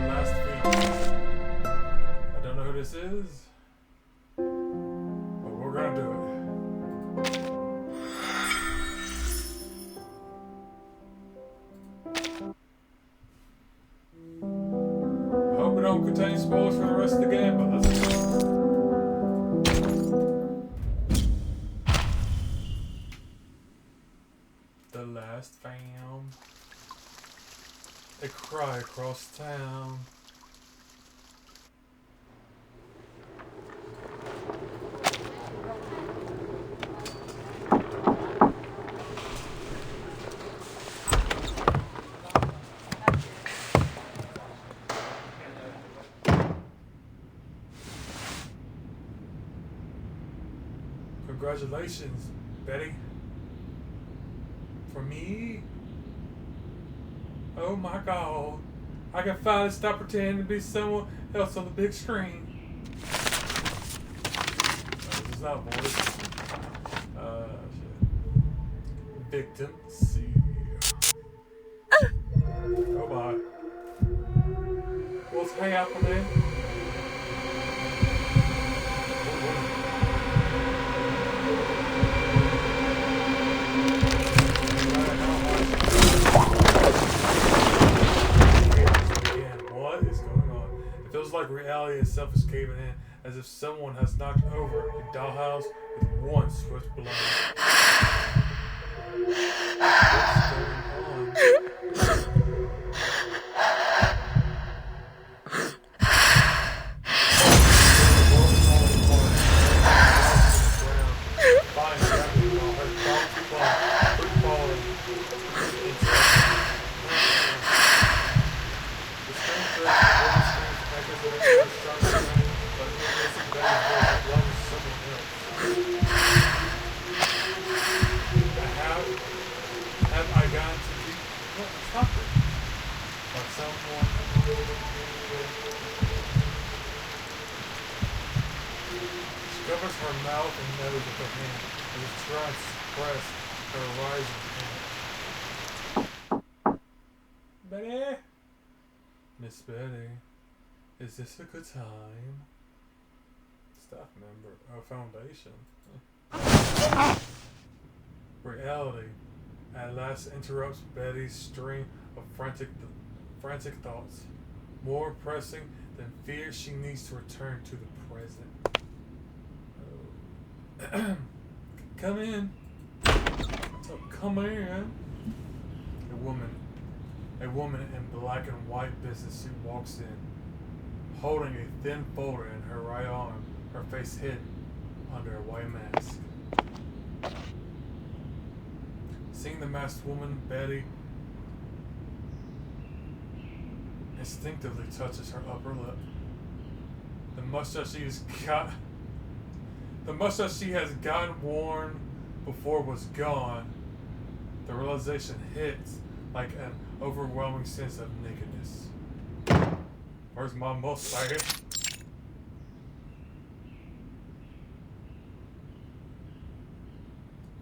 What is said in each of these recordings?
last feat. I don't know who this is, but we're gonna do it. I hope it don't contain spoilers for the rest of the game, but let's go. The last fam. They cry across town. Congratulations, Betty. For me? Oh my god. I can finally stop pretending to be someone else on the big screen. This is not voice. Shit. Victim C. Oh my. What's happening? It feels like reality itself is caving in, as if someone has knocked over a dollhouse with one swift blow. What's going on? Covers her mouth and nose with her hand as it tries to suppress her rising pain. Betty? Miss Betty, is this a good time? Staff member. Oh, foundation. Reality at last interrupts Betty's stream of frantic thoughts. More pressing than fear, she needs to return to the present. Come in. Oh, come in. A woman in black and white business suit walks in, holding a thin folder in her right arm, her face hidden under a white mask. Seeing the masked woman, Betty instinctively touches her upper lip. The mustache she has gotten worn before was gone. The realization hits like an overwhelming sense of nakedness. Where's my mustache?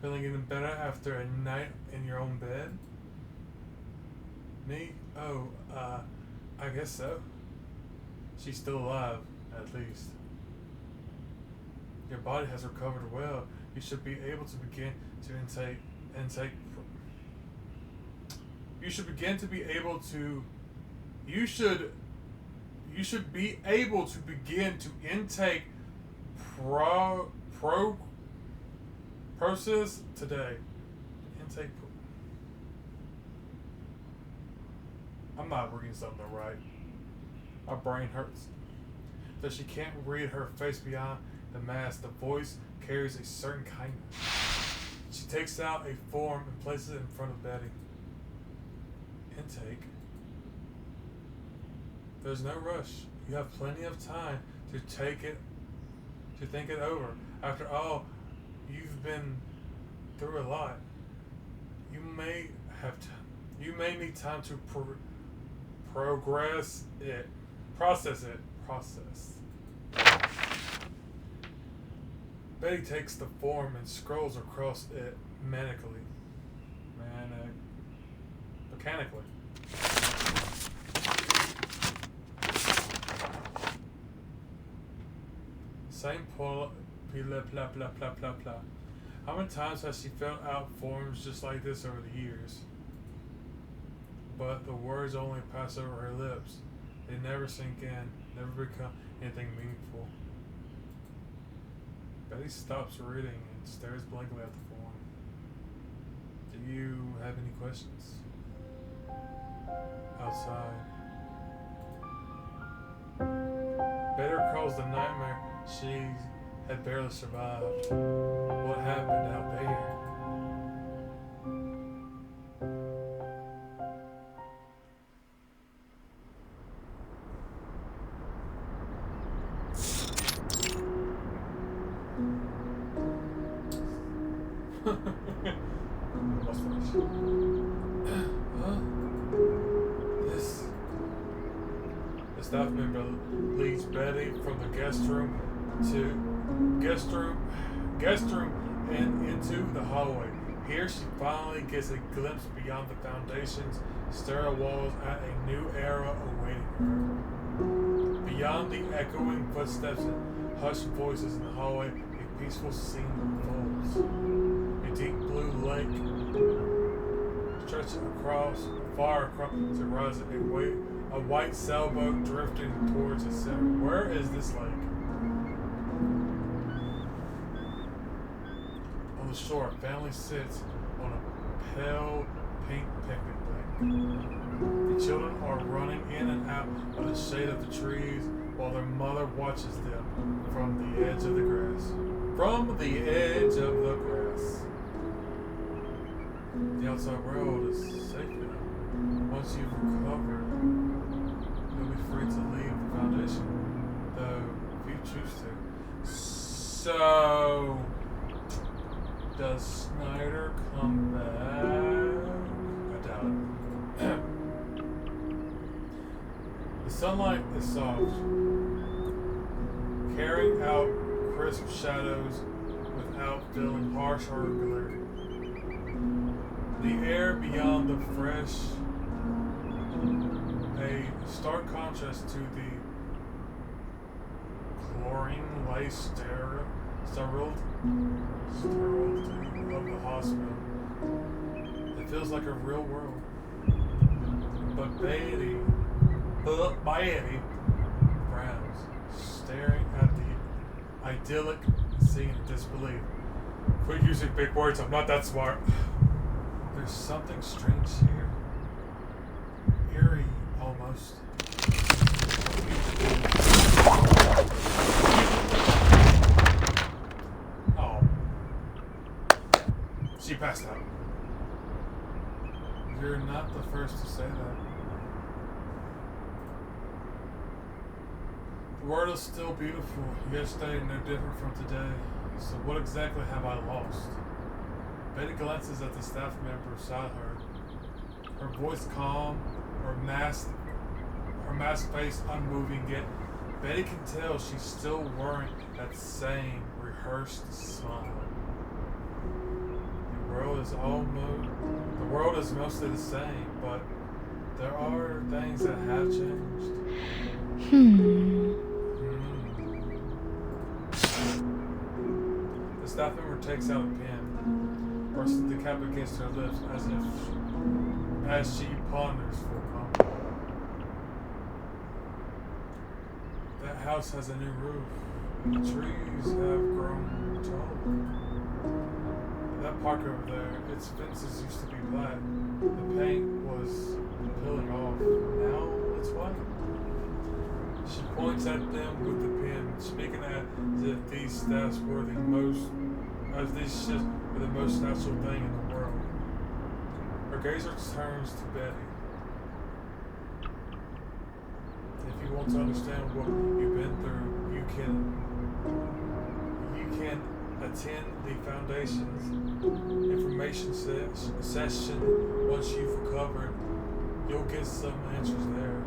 Feeling even better after a night in your own bed? Me? Oh, I guess so. She's still alive, at least. Your body has recovered well. You should be able to begin to intake. You should begin to be able to. You should be able to begin to intake process today. Intake. I'm not reading something right. My brain hurts. That she can't read her face beyond the mask. The voice carries a certain kindness. She takes out a form and places it in front of Betty. Intake. There's no rush. You have plenty of time to think it over. After all, you've been through a lot. You may need time to process it. Betty takes the form and scrolls across it mechanically. Same blah blah blah blah blah blah blah. How many times has she felt out forms just like this over the years? But the words only pass over her lips. They never sink in, never become anything meaningful. Betty stops reading and stares blankly at the form. Do you have any questions? Outside. Betty recalls the nightmare she had barely survived. What happened out there? The staff member leads Betty from the guest room and into the hallway. Here she finally gets a glimpse beyond the foundation's sterile walls at a new era awaiting her. Beyond the echoing footsteps and hushed voices in the hallway, a peaceful scene unfolds. A deep blue lake stretching far across the horizon, a white sailboat drifting towards the center. Where is this lake? On the shore, a family sits on a pale pink picnic blanket. The children are running in and out of the shade of the trees while their mother watches them from the edge of the grass. From the edge of the grass. The outside world is safe now. Once you've recovered, you'll be free to leave the foundation, though if you choose to. So, does Snyder come back? I doubt it. The sunlight is soft, carrying out crisp shadows without feeling harsh or glaring. The air beyond the fresh, a stark contrast to the chlorine-laced sterility of the hospital. It feels like a real world. But Betty frowns, staring at the idyllic scene in disbelief. Quit using big words, I'm not that smart. There's something strange here. Eerie, almost. Oh. She passed out. You're not the first to say that. The world is still beautiful. Yesterday no different from today. So what exactly have I lost? Betty glances at the staff member beside her. Her voice calm, her masked face unmoving, yet Betty can tell she's still wearing that same rehearsed smile. The world is mostly the same, but there are things that have changed. The staff member takes out a pen, presses the cap against her lips as she ponders for a moment. That house has a new roof. The trees have grown taller. That park over there, its fences used to be black. The paint was peeling off. Now it's white. She points at them with the pen, speaking as if these staffs were the most natural thing in the world. Her gaze returns to Betty. If you want to understand what you've been through, you can attend the Foundation's information session. Once you've recovered, you'll get some answers there.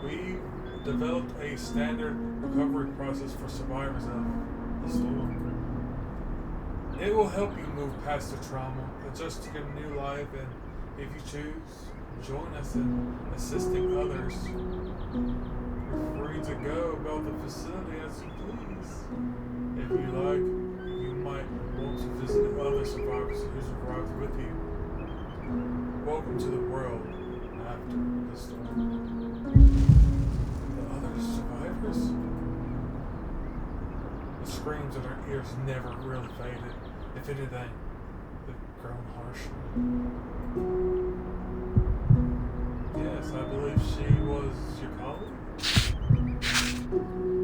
We've developed a standard recovery process for survivors of the storm. It will help you move past the trauma, adjust to your new life, and if you choose, join us in assisting others. You're free to go about the facility as you please. If you like, you might want to visit other survivors who survived with you. Welcome to the world after the storm. The other survivors? The screams in her ears never really faded. If anything, they've grown harsher. Yes, I believe she was your colleague.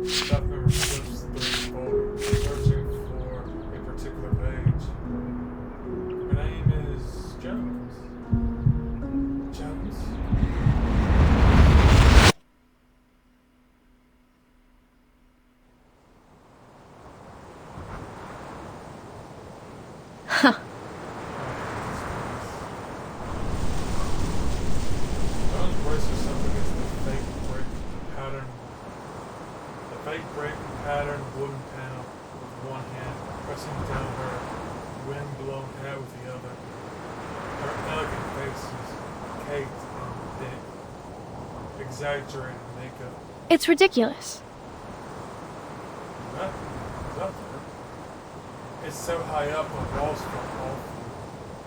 Staff member flips through the folder, searching for a particular page. Her name is Jones. Jones? Huh. Jones braces something against the fake brick pattern wooden panel with one hand, pressing down her wind-blown hat with the other. Her elegant face is caked in thick, exaggerated makeup. It's ridiculous. That is up there. It's so high up, the walls feel awful.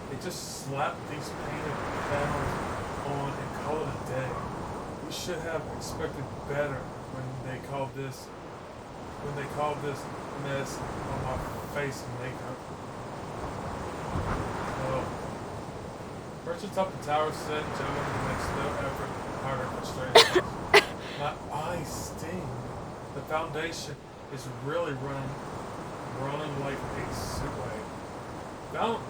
They just slapped these painted panels on and call it a day. We should have expected better when they called this mess on my face and makeup. Oh. Perched atop the tower set, Jones makes no effort to hide her frustration. My eyes sting. The foundation is really running like a soup.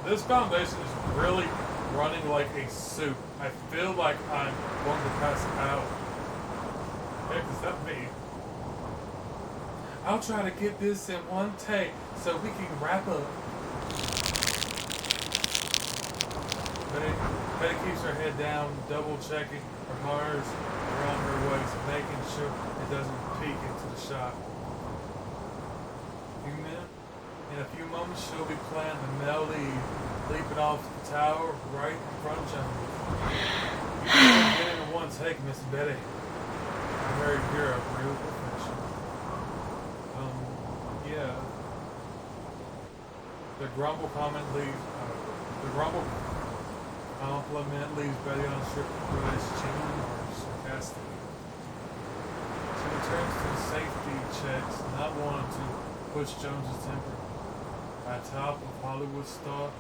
This foundation is really running like a soup. I feel like I'm going to pass out. Heck, is that me? I'll try to get this in one take so we can wrap up. Betty keeps her head down, double checking her hardest around her waist, making sure it doesn't peek into the shot. In a few moments, she'll be playing the melody, leaping off the tower right in front of Jones. You can't get it in one take, Miss Betty. I heard you're a real professional. Yeah. The grumble compliment leaves Betty on a strip where it's genuine or sarcastic. She returns to the safety checks, not wanting to push Jones's temper. A top Hollywood star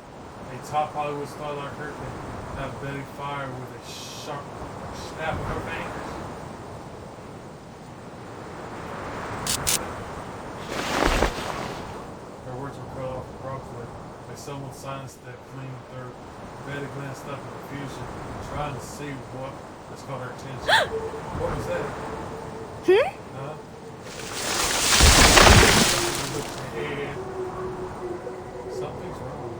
like her can have Betty fire with a sharp snap of her fingers. Her words were cut off abruptly, like someone silenced that clean through. Betty glanced up in confusion, trying to see what has caught her attention. What was that? Huh? She looked ahead. Something's wrong.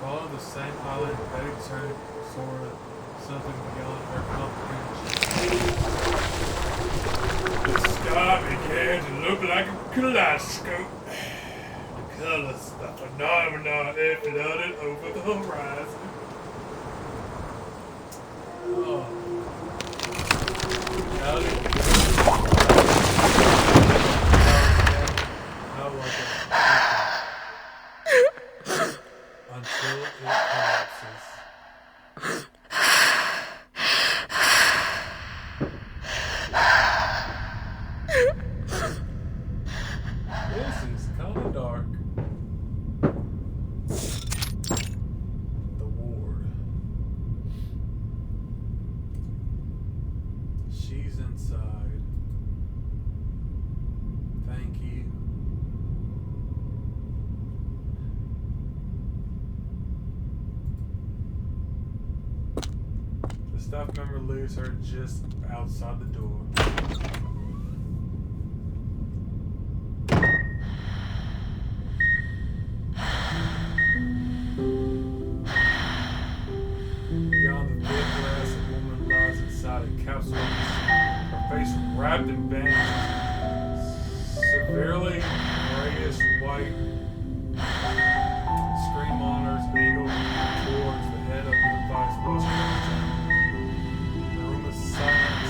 Following the same island, Betty turned toward something beyond her comprehension. The sky began to look like a kaleidoscope. The colors, the phenomena, it flooded over the horizon. Oh. Until it collapses. This is kind of dark. The ward. She's inside. Thank you. The staff member leaves her just outside the door. Beyond the thick glass, a woman lies inside a capsule, her face wrapped in bandages, severely grayish white. Screen monitors angled towards the head of the vice watching. The room is silent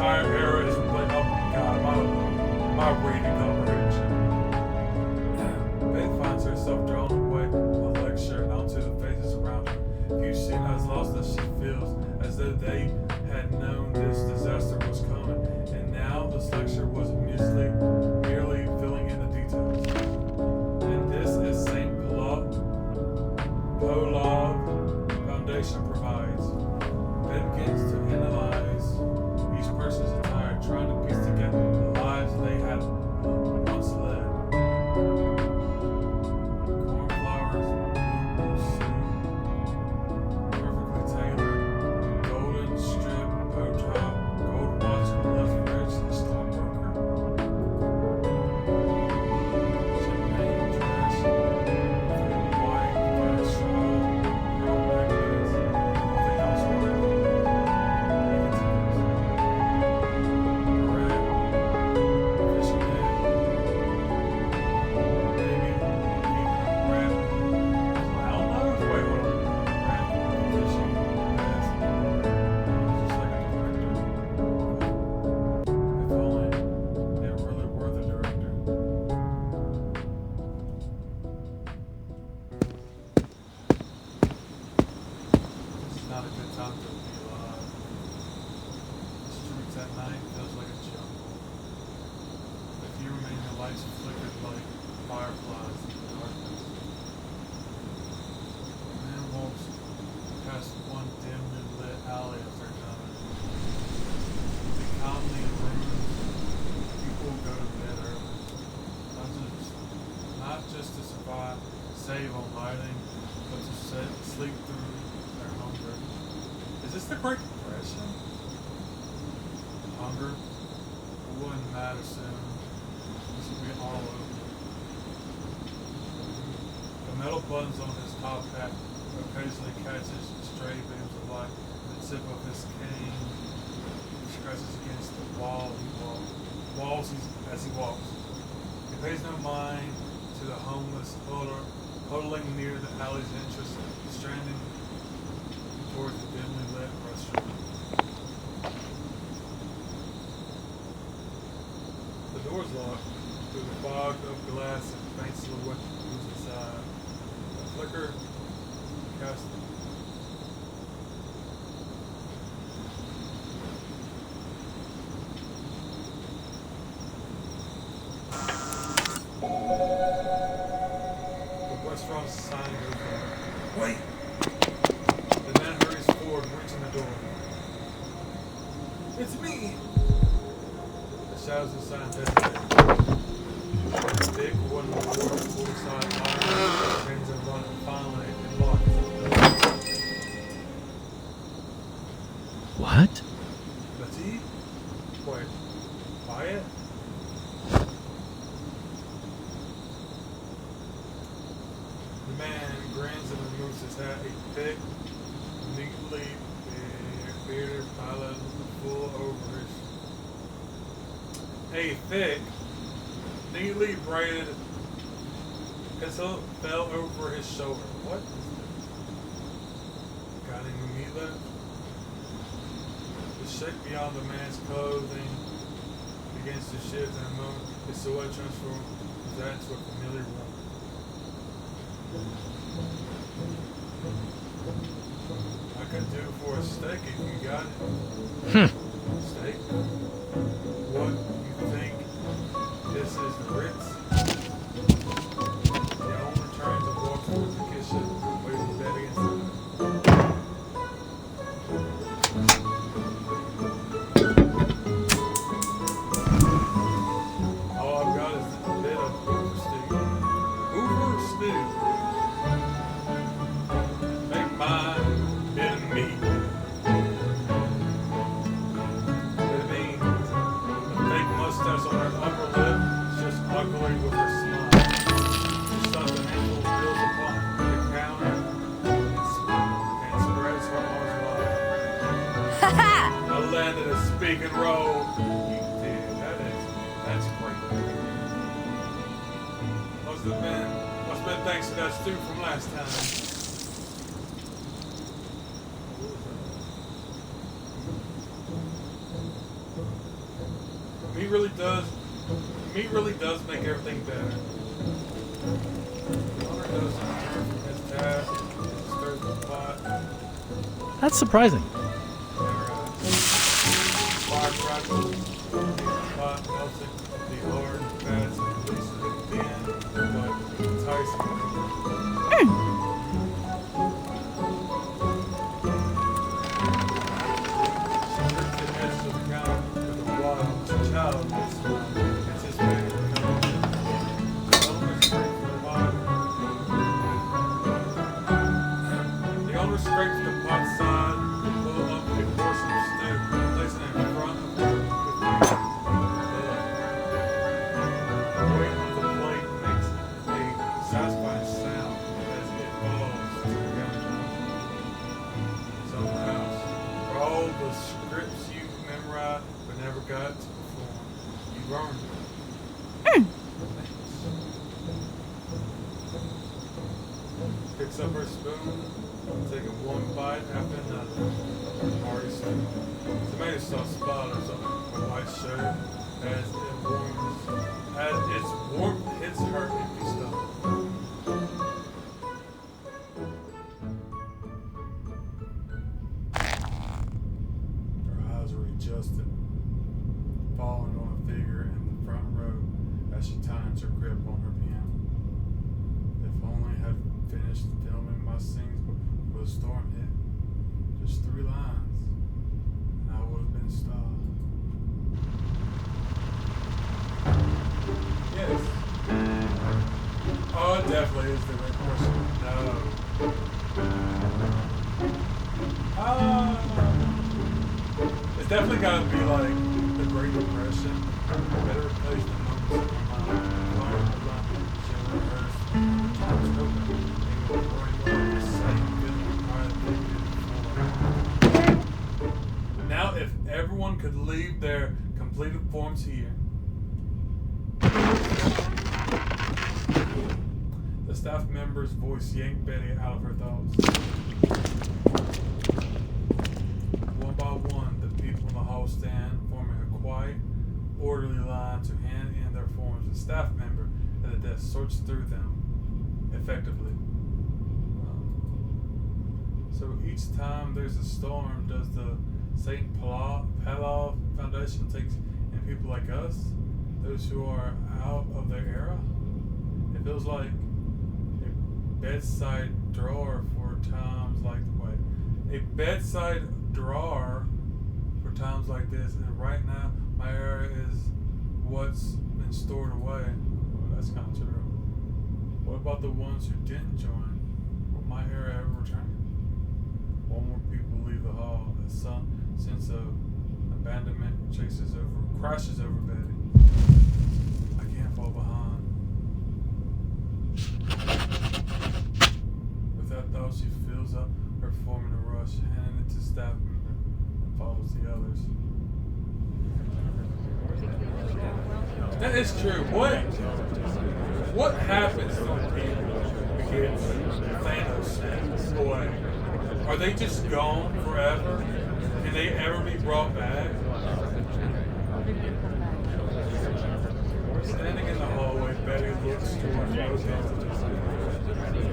entire era is like, oh my god, my reading comprehension. Bette finds herself drawn away from the lecture and onto the faces around her. Few seem as lost as she feels, as though they had known this disaster was coming, and now this lecture was merely filling in the details. And this is St. Polov Foundation provides. Bette begins to analyze each person's attire, trying to piece together the lives they had once led. Cornflowers, blue suit, perfectly tailored, golden strip, bow tie, gold watch, and left rich stockbroker. Champagne dress, white fast shawl, pearl necklace, nothing else whatever. Bread, fishing net, maybe even a red clown nose? Wait, hold on. Red fishing vest. Just like a director. If only it really were the director. This is not a good time to be alive. The streets at night feels like a jungle. A few remaining lights flickered like fireflies in the darkness. A man walks past one dimly lit alley after another. The economy in ruins. People go to bed early. Not just to survive, save on lighting, but to sleep through their hunger. Is this the Great Depression? Hunger? It wouldn't matter soon. This will be all over. The metal buttons on his top hat occasionally catches stray beams of light. The tip of his cane scratches against the walls as he walks. He pays no mind to the homeless huddling near the alley's entrance, stranding towards the dimly lit restaurant. The door's locked. Through the fog of glass and faint silhouette moves inside. A flicker casts the restaurant's sign goes on. Wait! The man hurries forward, reaching the door. It's me! The shadows inside hesitate. Big wooden door, full-side iron, chains and run, and finally it locks. What? Bette? Wait, quiet? The man grins and removes his hat. A thick, neatly bearded pilot full over his. A thick, neatly braided pistol fell over his shoulder. What is this? Got any meat left? The shape beyond the man's clothing begins to shift in a moment. His silhouette transforms that to a familiar woman. I could do for a steak if you got it. Steak? What, you think this is the Ritz? The owner turns and walks towards the kitchen, waving the bed against the door. All I've got is a bit of Hoover stew. Hoover stew. Make mine bit of meat. It means the fake mustache on her upper lip is just ugly with her smile. She stuffs a handful of bills upon the counter and spreads her arms wide. I landed a speaking role. You did. That's great. Must have been thanks to that stew from last time. What was that? Meat really does make everything better. The owner does return from his task, stirs the pot. That's surprising. Fire crackles, the pot melts it, the hard fats and releases it thin, but enticing. Scrapes the pot side, pull up a portion of stew, place it in front of her with the weight of the plate makes a satisfying sound as it falls to the ground. Someone else. For all the scripts you memorized but never got to perform, you learned it. Picks up her spoon, taking one bite after another. Hearty stew. Tomato sauce splatters on her white shirt as its warmth hits her empty stomach. Her eyes are adjusted, falling on a figure in the front row as she tightens her grip on her piano. If only I had finished filming my scenes before the storm hit. Just 3 lines, and I would have been stopped. Yes. Oh, it definitely is the right question. No. It's definitely got to be like the Great Depression. Better replace the numbers in my mind. Fire the line, show rehearse, times open. They will worry about the same feeling before. Now, if everyone could leave their completed forms here. The staff member's voice yanked Bette out of her thoughts. One by one, the people in the hall stand, forming a quiet, orderly line to hand in their forms. The staff member at the desk sorts through them effectively. So each time there's a storm, does the St. Paul Foundation take in people like us, those who are out of their era? It feels like a bedside drawer for times like this, and right now my era is what's been stored away. Well, that's kind of true. What about the ones who didn't join? Will my era ever return? One more people leave the hall. A sense of abandonment crashes over Bette. I can't fall behind. With that thought, she fills up her form in a rush, handing it to staff member, and follows the others. That is true. What happens to the people who get Thanos away? Are they just gone forever? Can they ever be brought back? Standing in the hallway, Bette looks towards both entities.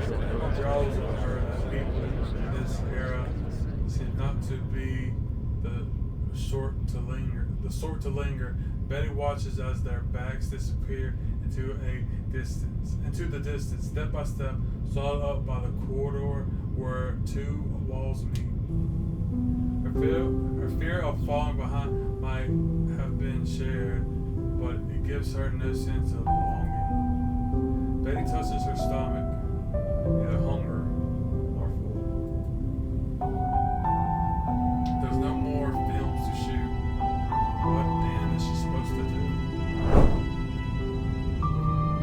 It draws on her that people in this era seem not to be the sort to linger. Bette watches as their backs disappear into the distance, step by step, slotted up by the corridor where 2 walls meet. Her fear of falling behind might have been shared, but it gives her no sense of belonging. Bette touches her stomach, neither hunger nor full. There's no more films to shoot. What then is she supposed to do?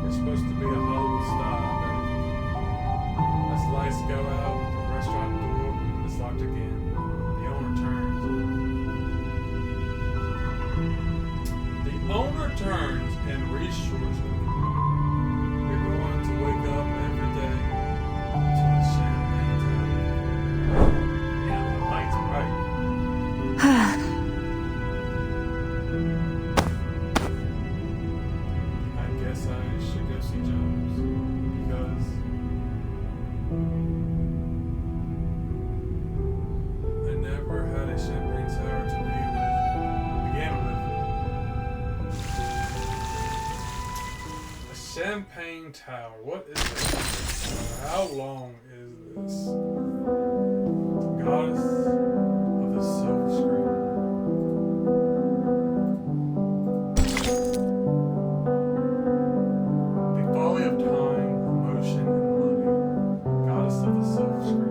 It's supposed to be a Hollywood style, Bette. As lights go out, the restaurant door is locked again. The owner turns and reassures her. You're going to wake up every day to a champagne town. Yeah, the light's bright. Champagne Tower. What is this? How long is this? Goddess of the Silver Screen. The folly of time, emotion, and money. Goddess of the Silver Screen.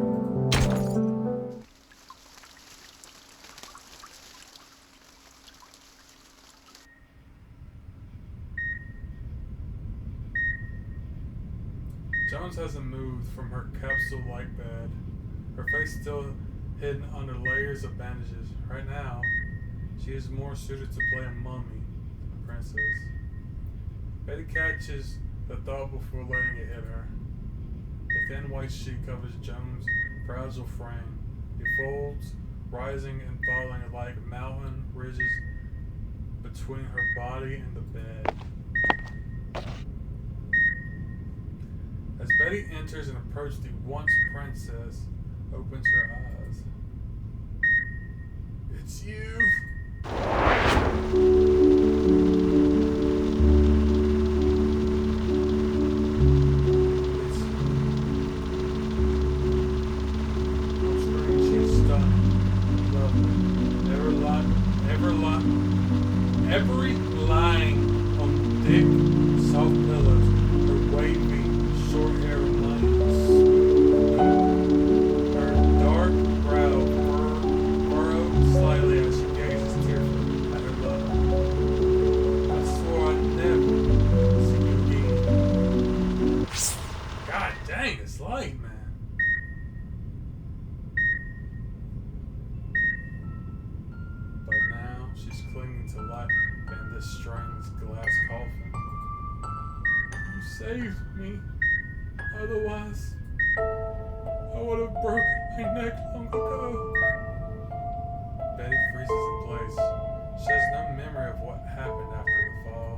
Jones hasn't moved from her capsule-like bed. Her face still hidden under layers of bandages. Right now, she is more suited to play a mummy than a princess. Betty catches the thought before letting it hit her. A thin white sheet covers Jones' fragile frame. It folds, rising and falling like mountain ridges between her body and the bed. As Betty enters and approaches the once princess, opens her eyes. It's you. She's stunning, lovely, every lying on thick, soft pillows, her wavy, short hair reminds her dark brow furrowed slightly as she gazes tearfully at her lover. I swore I'd never see you again. God dang, it's light, man. But now she's clinging to life in this strange glass coffin. You saved me. Otherwise, I would have broken my neck long ago. Betty freezes in place. She has no memory of what happened after the fall.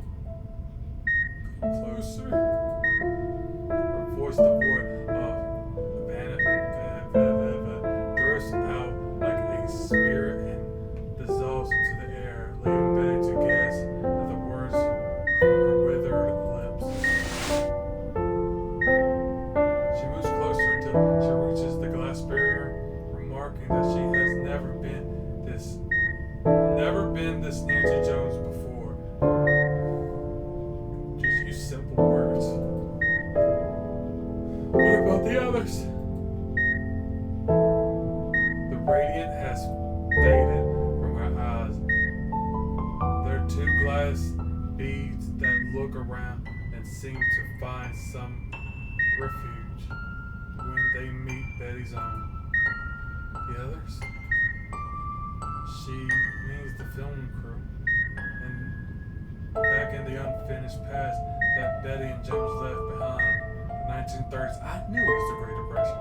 Come closer. Her voice devoid of panic thrusts out like a spear and dissolves into the air, leaving Betty to gasp at the words from her withered lips. She moves closer until she reaches the glass barrier, remarking that she has never been this near to Jones before. Just use simple words. What about the others? The radiance has faded from her eyes. There are two glass beads that look around and seem to find some refuge when they meet Betty's own. The others? She means the film crew. And back in the unfinished past that Betty and Jones left behind, the 1930s. I knew it was the Great Depression.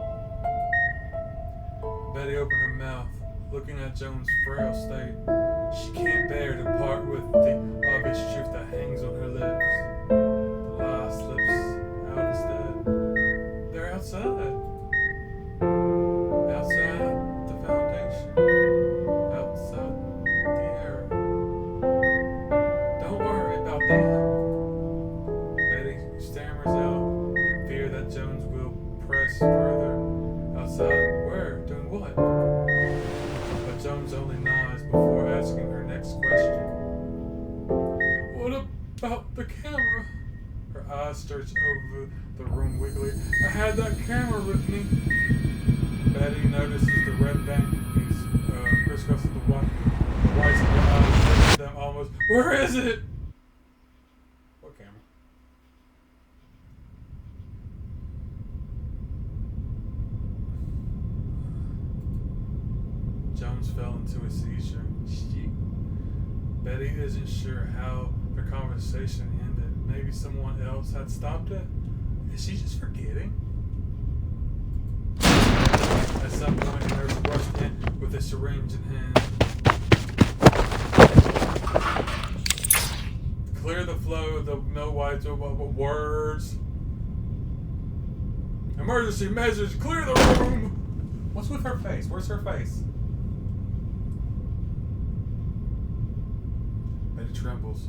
Betty opened her mouth, looking at Jones' frail state. She can't bear to part with the obvious truth that hangs on her lips. The lie slips out instead. They're outside. Outside the foundation. Outside the air. Don't worry about them. Betty stammers out in fear that Jones will press further. Outside where? Doing what? But Jones only nods before asking her next question. What about the camera? Her eyes search over the room weakly. I had that camera with me. Betty notices the red veins crisscrossing the whites of her eyes, making them almost. Where is it? What camera? Jones fell into a seizure. Betty isn't sure how the conversation ended. Maybe someone else had stopped it? Is she just forgetting? At some point, a nurse rushed in with a syringe in hand. Clear the flow of the milk whites with words. Emergency measures, clear the room! What's with her face? Where's her face? Betty trembles,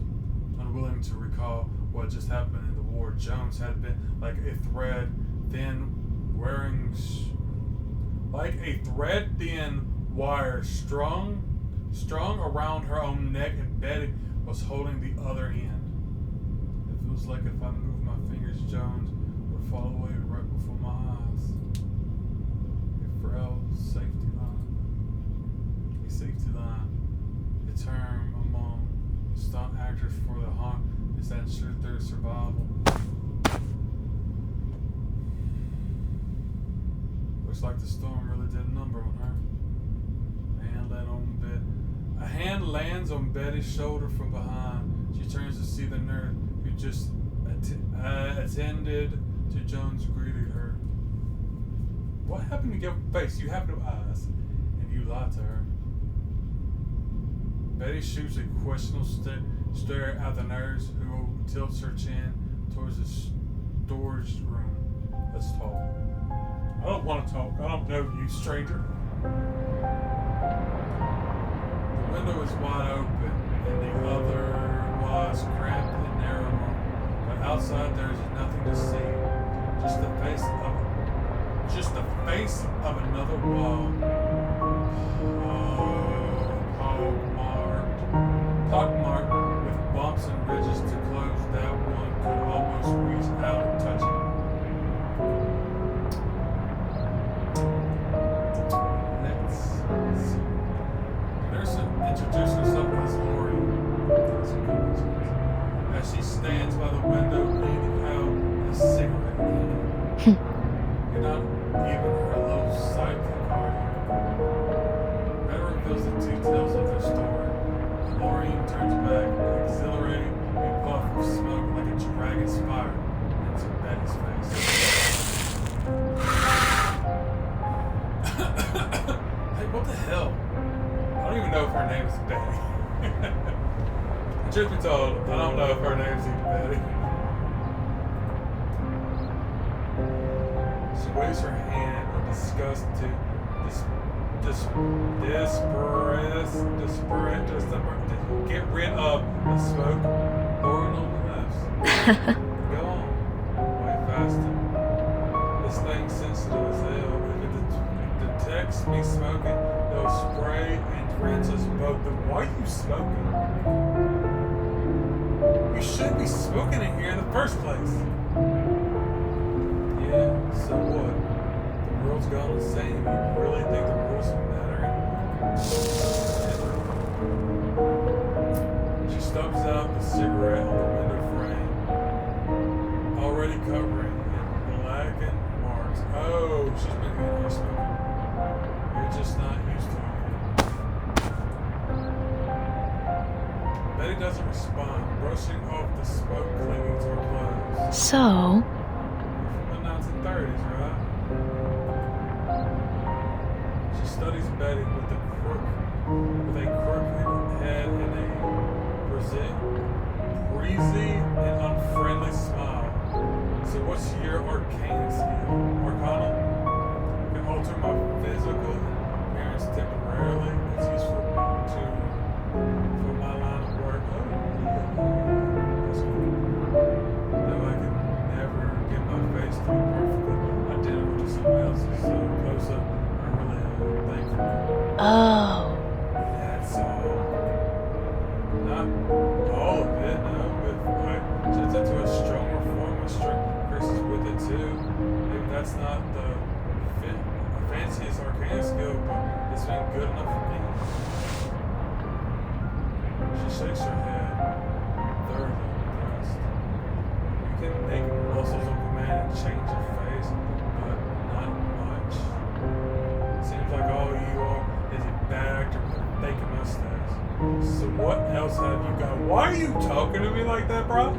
unwilling to recall what just happened in the wore. Jones had been like a thread thin wire strung around her own neck, and Betty was holding the other end. It feels like if I moved my fingers, Jones would fall away right before my eyes. A frail safety line. A safety line. A term among stunt actors for the haunt is that ensure their survival. Looks like the storm really did a number on her. A hand lands on Betty's shoulder from behind. She turns to see the nurse who just attended to Jones greeted her. What happened to your face? You have no eyes. And you lied to her. Betty shoots a questionable stare at the nurse, who tilts her chin towards the storage room. Let's talk. I don't want to talk. I don't know you, stranger. The window is wide open, and the otherwise cramped and narrow room. But outside there is nothing to see. Just the face of another wall. Pockmarked with bumps and ridges to close that one could almost reach out and touch it. Let's see. The nurse introduced herself as Lori. As she stands by the window, leaning out a cigarette can. You're not even her little sidekick, are you? Better reveals the details of their story. Maureen turns back, exhilarating a puff of smoke like a dragon's fire into Betty's face. Hey, what the hell? I don't even know if her name is Betty. Truth be told, I don't know if her name's even Betty. She waves her hand in disgust to get rid of the smoke pouring on the lips. Go on. Way faster. This thing's sensitive as hell. If it detects me smoking, it'll spray and rinse us both. But why are you smoking? You shouldn't be smoking in here in the first place. Yeah, so what? The world's gone insane. You really think the rules matter anymore? She stubs out the cigarette on the window frame, already covering in blackened marks. Oh, she's been in here smoking. You're just not used to it yet. Betty doesn't respond, brushing off the smoke clinging to her clothes. So? From the 1930s, right? She studies Betty with a crooked head and a breezy and unfriendly smile. So what's your arcane skill? Arcana? Can alter my physical appearance temporarily. It's useful for my line of work. Oh, that's cool. Though I can never get my face to be perfectly identical to someone else's, so close up, I really thank you. Oh. That's all. Not all of it, no, but turns into a stronger form of strength. Chris is with it too. Maybe that's not the fanciest arcane skill, but it's been good enough for me. She shakes her head, thoroughly impressed. You can make muscles on command and change your face, but not much. Seems like all you are is a bad actor with a fake mustache. So what else have you got? Why are you talking to me like that, bro?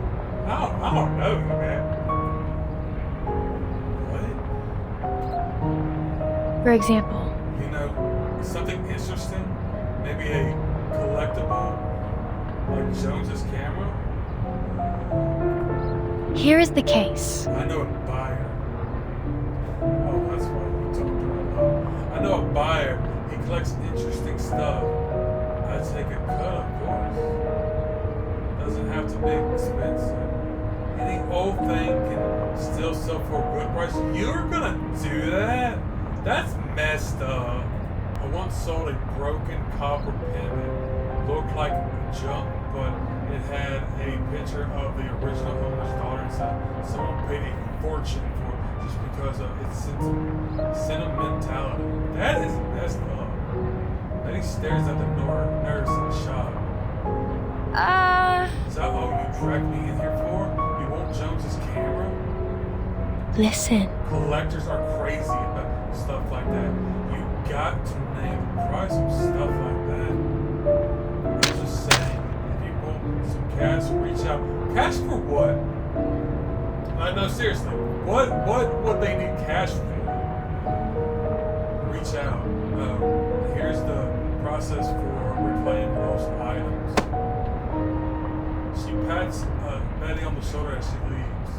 I don't know you, man. What? For example? You know, something interesting? Maybe a collectible, like Jones's camera? Here is the case. I know a buyer. Oh, that's why you talked about. I know a buyer. He collects interesting stuff. I take a cut, of course. Doesn't have to be expensive. Any old thing can still sell for a good price. You're gonna do that? That's messed up. I once sold a broken copper pendant. Looked like junk, but it had a picture of the original owner's daughter inside. Someone paid a fortune for it just because of its sentimentality. That is messed up. Betty stares at the nurse in shock. Is that all you dragged me in here for? You want Jones's camera? Listen. Collectors are crazy about stuff like that. You got to name the price of stuff like that. I was just saying, if you want some cash, reach out. Cash for what? No, seriously. What would they need cash for? Reach out. Here's the process for reclaiming lost items. She pats Betty on the shoulder as she leaves.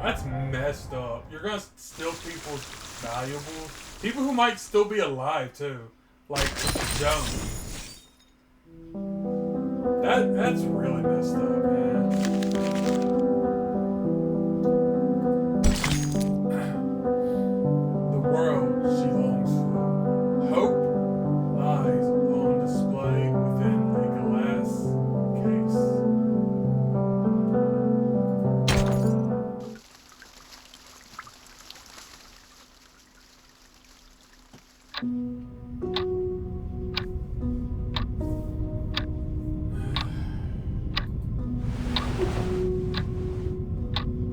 That's messed up. You're gonna steal people's valuables. People who might still be alive too. Like Jones. That's really messed up, man. The world she longs for. Hope lies on display within a glass case.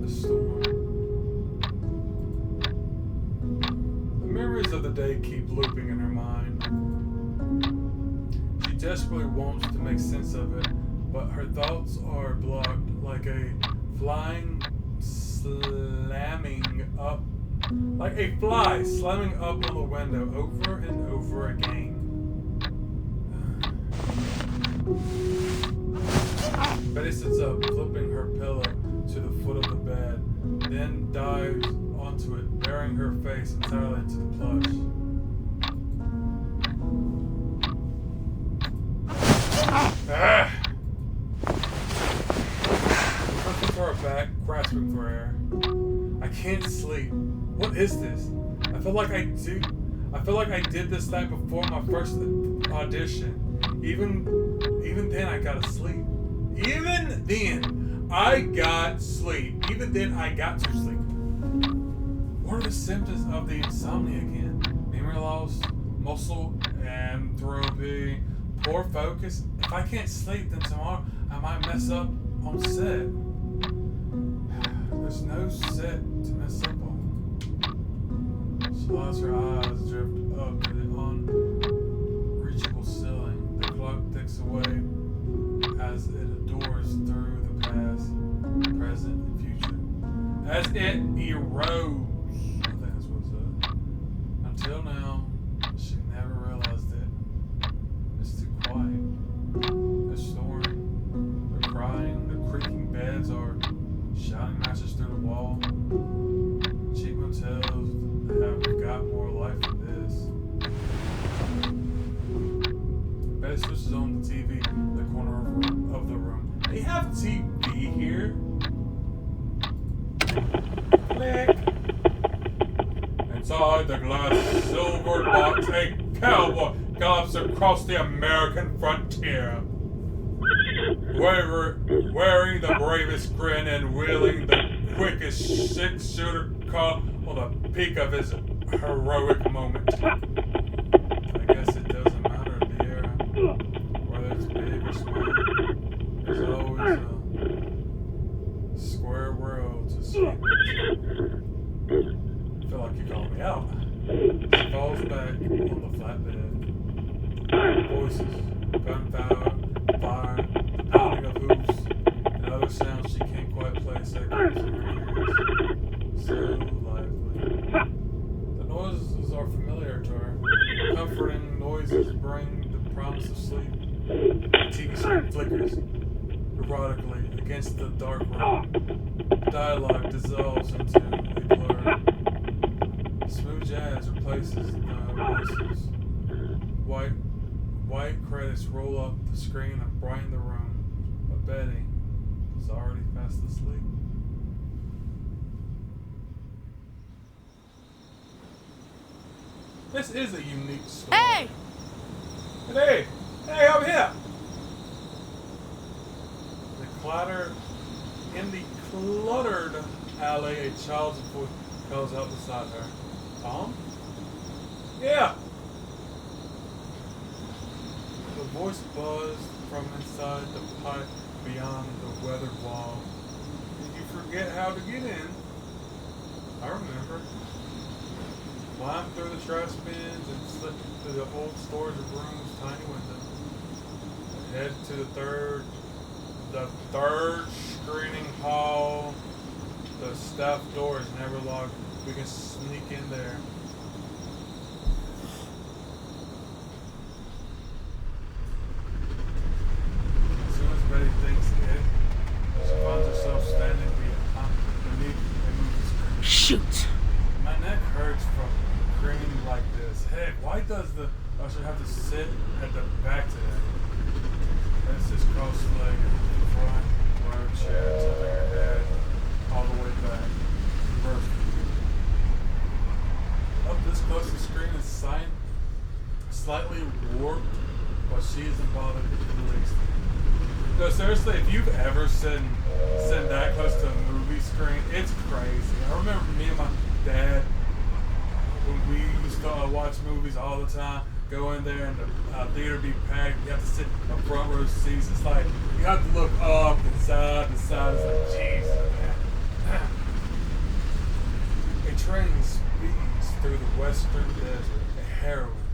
The storm. The memories of the day keep looping in her mind. She desperately wants to make sense of it, but her thoughts are blocked like a fly slamming up on the window over and over again. Betty sits up, flipping her pillow to the foot of the bed, then dives onto it, burying her face entirely into the plush. Looking for her back, grasping for air. I can't sleep. What is this? I feel like I did this night before my first audition. Even then I gotta sleep. Even then I got sleep. Even then I got to sleep. What are the symptoms of the insomnia again? Memory loss, muscle atrophy, poor focus. If I can't sleep, then tomorrow I might mess up on set. There's no set to mess up on. She lets her eyes drift up to the unreachable ceiling. The clock ticks away as it adores through the past, present, and future. As it erodes. I think that's what it said. Until now, she never realized it. It's too quiet. They're snoring. They're crying. The creaking beds are shining matches through the wall. Cheap motels have got more life than this. Betty switches on the TV in the corner of the room. They have TV here? Click. Inside the glass silver box, a cowboy gallops across the American frontier. Wearing the bravest grin and wielding the quickest six-shooter car on the peak of his heroic moment. I guess it doesn't matter, dear, whether it's big or small. There's always a square world to sleep in. I feel like you're calling me out. She falls back on the flat bed. Voices, gunfire, fire, pounding of hooves, and other sounds she can't quite place echoes in her ears. So lively. The noises are familiar to her. Comforting noises bring the promise of sleep. The TV screen flickers erotically against the dark room. Dialogue dissolves into a blur. Smooth jazz replaces the voices. White credits roll up the screen and brighten the room, but Betty is already fast fast asleep. This is a unique story. Hey! Hey! Hey, over here! In the cluttered alley, a child's voice calls out beside her. Tom? Yeah! The voice buzzed from inside the pipe beyond the weathered wall. Did you forget how to get in? I remember. Climbed through the trash bins and slipped through the old storage room's tiny window. Head to the third screening hall. The staff door is never locked. We can sneak in there. As soon as Betty thinks it, she finds herself standing beneath a movie screen. Shoot! My neck hurts from screaming like this. Heck, why does the usher have to sit at the back today? That's just cross-legged in the front row chair, tilting her head all the way back. Reverse. Up this close, the screen is slightly warped, but she isn't bothered in the least. No, seriously, if you've ever sat that close to a movie screen, it's crazy. I remember me and my dad, when we used to watch movies all the time, go in there and the theater be packed. You have to sit in front row seats. It's like you have to look up and side to side. It's like, Jesus, man. A train speeds through the western desert. A heroine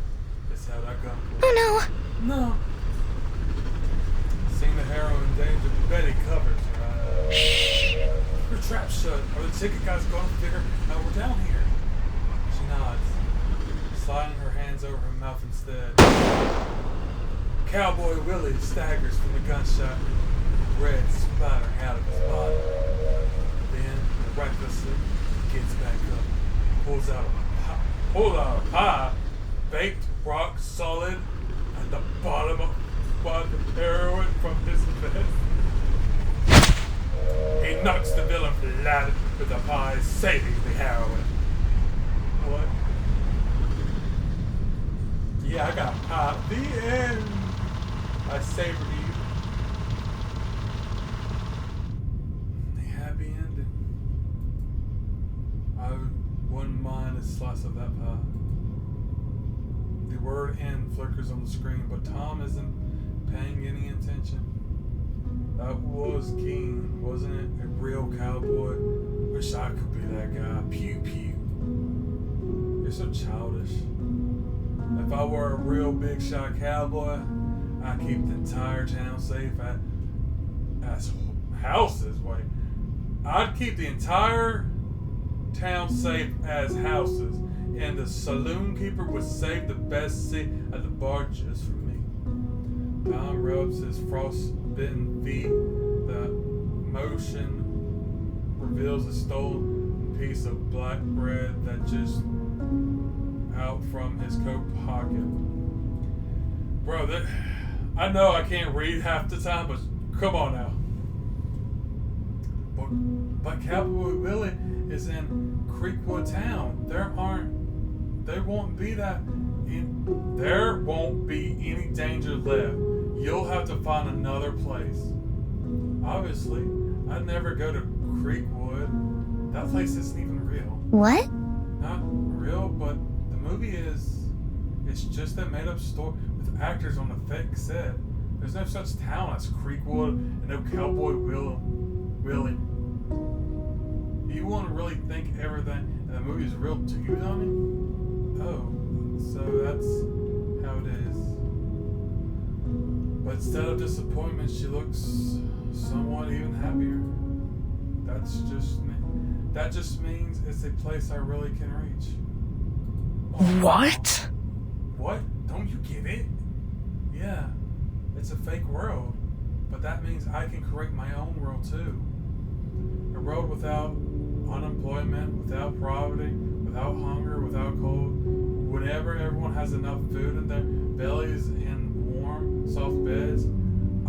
is how that gun plays. Oh no! No. Seeing the heroine in danger, Betty covers her eyes. Shh! Your trap's shut. Are the ticket guys going to figure out we're down here? She nods, sliding her hands over her mouth instead. Cowboy Willie staggers from the gunshot, red splattering out of his body. Then, recklessly, gets back up, pulls out a pie, baked rock solid at the bottom of the heroin from his vest. He knocks the villain flat with the pie, saving the heroin. What? Yeah, I got pie. The end. I savored you. The happy ending. I wouldn't mind a slice of that pie. The word end flickers on the screen, but Tom isn't paying any attention. That was Keen, wasn't it? A real cowboy. Wish I could be that guy. Pew pew. You're so childish. If I were a real big shot cowboy, I'd keep the entire town safe as houses. Wait, I'd keep the entire town safe as houses, and the saloon keeper would save the best seat at the bar just for me. Tom rubs his frostbitten feet. The motion reveals a stolen piece of black bread that just out from his coat pocket. Bro, I know I can't read half the time, but come on now. But Cowboy Willie is in Creekwood Town. There won't be any danger left. You'll have to find another place. Obviously, I'd never go to Creekwood. That place isn't even real. What? Not real, but the movie is. It's just a made-up story with actors on a fake set. There's no such town as Creekwood and no Cowboy Willie. You want to really think everything in the movie is real to you, don't you? Oh, so that's how it is. But instead of disappointment, she looks somewhat even happier. That just means it's a place I really can reach. What? What? Don't you get it? Yeah, it's a fake world, but that means I can create my own world too. A world without unemployment, without poverty, without hunger, without cold. Whenever everyone has enough food in their bellies and warm, soft beds,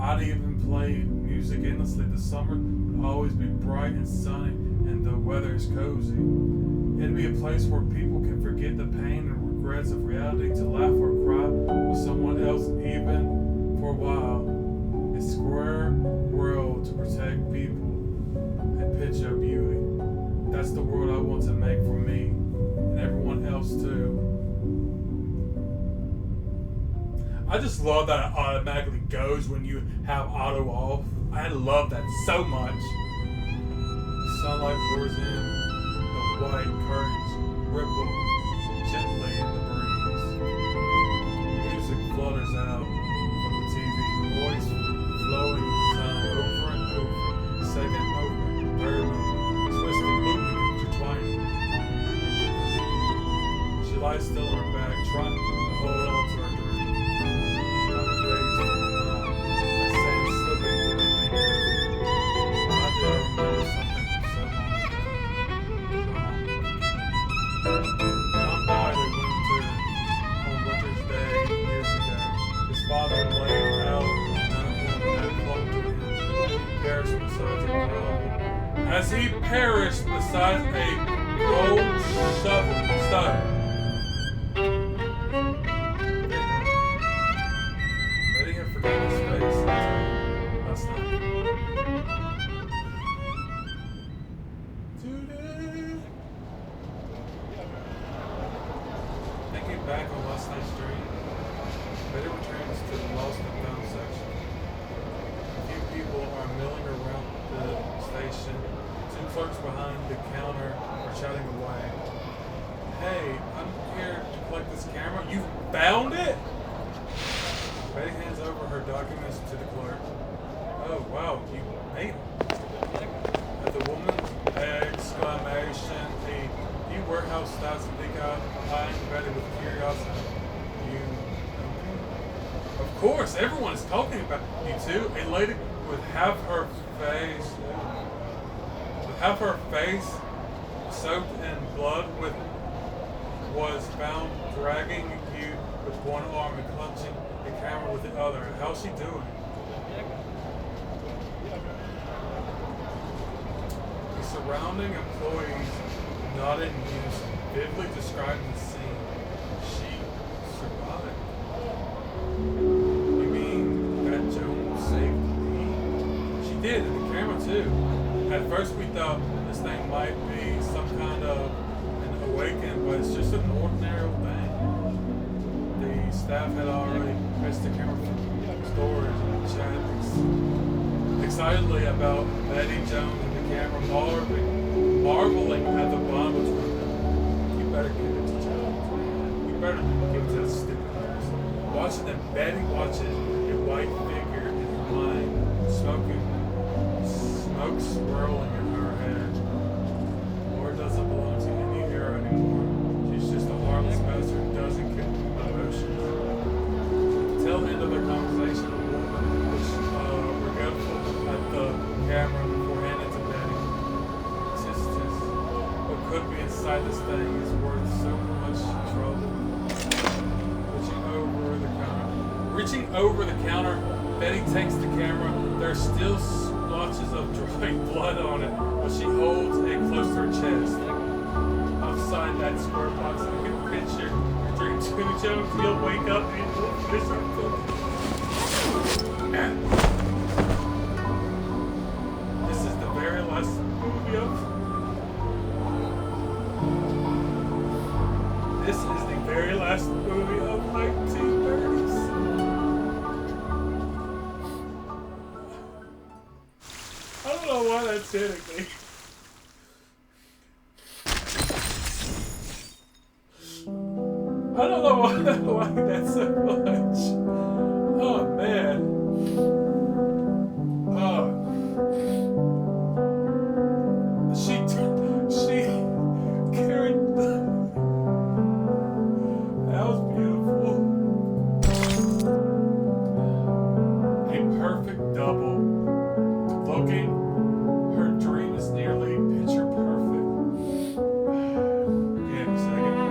I'd even play music endlessly. The summer would always be bright and sunny, and the weather is cozy. It'd be a place where people can forget the pain and regrets of reality to laugh or cry with someone else, even for a while. A square world to protect people, a picture of beauty. That's the world I want to make for me and everyone else too. I just love that it automatically goes when you have auto off. I love that so much. The sunlight pours in, the white curtains ripple gently in the breeze. Music flutters out from the TV, voice flowing time over and over, second movement, third movement, twisting, looping, intertwining. She lies still on her back, trying to hold on to her dream. Her face from her mind, like sand slipping through her fingers. Why did I remember something from so long ago? Tom died in winter, on winter's day years ago. His father laid out, none of them had clung to him. He perished beside a gravel. As he perished beside a gold shovel stone. Betty had forgotten his face last night. Today. Thinking back on last night's dream, Betty returns to the lost and found section. A few people are milling around the station. Two clerks behind the counter are chatting away. Hey, I'm here to collect this camera. You found it? Betty hands over her documents to the clerk. Oh, wow, you made it. At the woman's exclamation, a few warehouse staffs speak out, eyeing Betty with curiosity. You know me? Of course, everyone is talking about you two. A lady with half her face soaked in blood was found dragging you with one arm and clutching the camera with the other. How's she doing? The surrounding employees nodded in unison, vividly describing the scene. She survived. You mean that Joan saved me? She did, and the camera too. At first we thought this thing might be some kind of an awakening, but it's just an ordinary thing. The staff had already fetched the camera from storage and chatted excitedly about Betty Jones and the camera, marveling at the bond between them. You better give it to Jones, man. You better give it to that stupid person. Watching them, Betty watches a white figure in her mind, smoke swirling in her head. Laura doesn't belong to any era anymore. She's just a heartless bastard who doesn't get emotions. At the tail end of their conversation, the woman was regretful at the camera before handing it to Betty. What could be inside this thing is worth so much trouble. Reaching over the counter, Betty takes the camera. There are still splotches of dried blood on it, but she holds it close to her chest. Outside that square box, I can picture your dream too, Jones. You'll wake up and you'll finish our film. This is the very last movie of... This is the very last movie of 1930s. I don't know why that's hitting me. I don't know why I like that so much. Oh man. Oh. She carried the... That was beautiful. A perfect double. Looking, her dream is nearly picture perfect. Give me a second.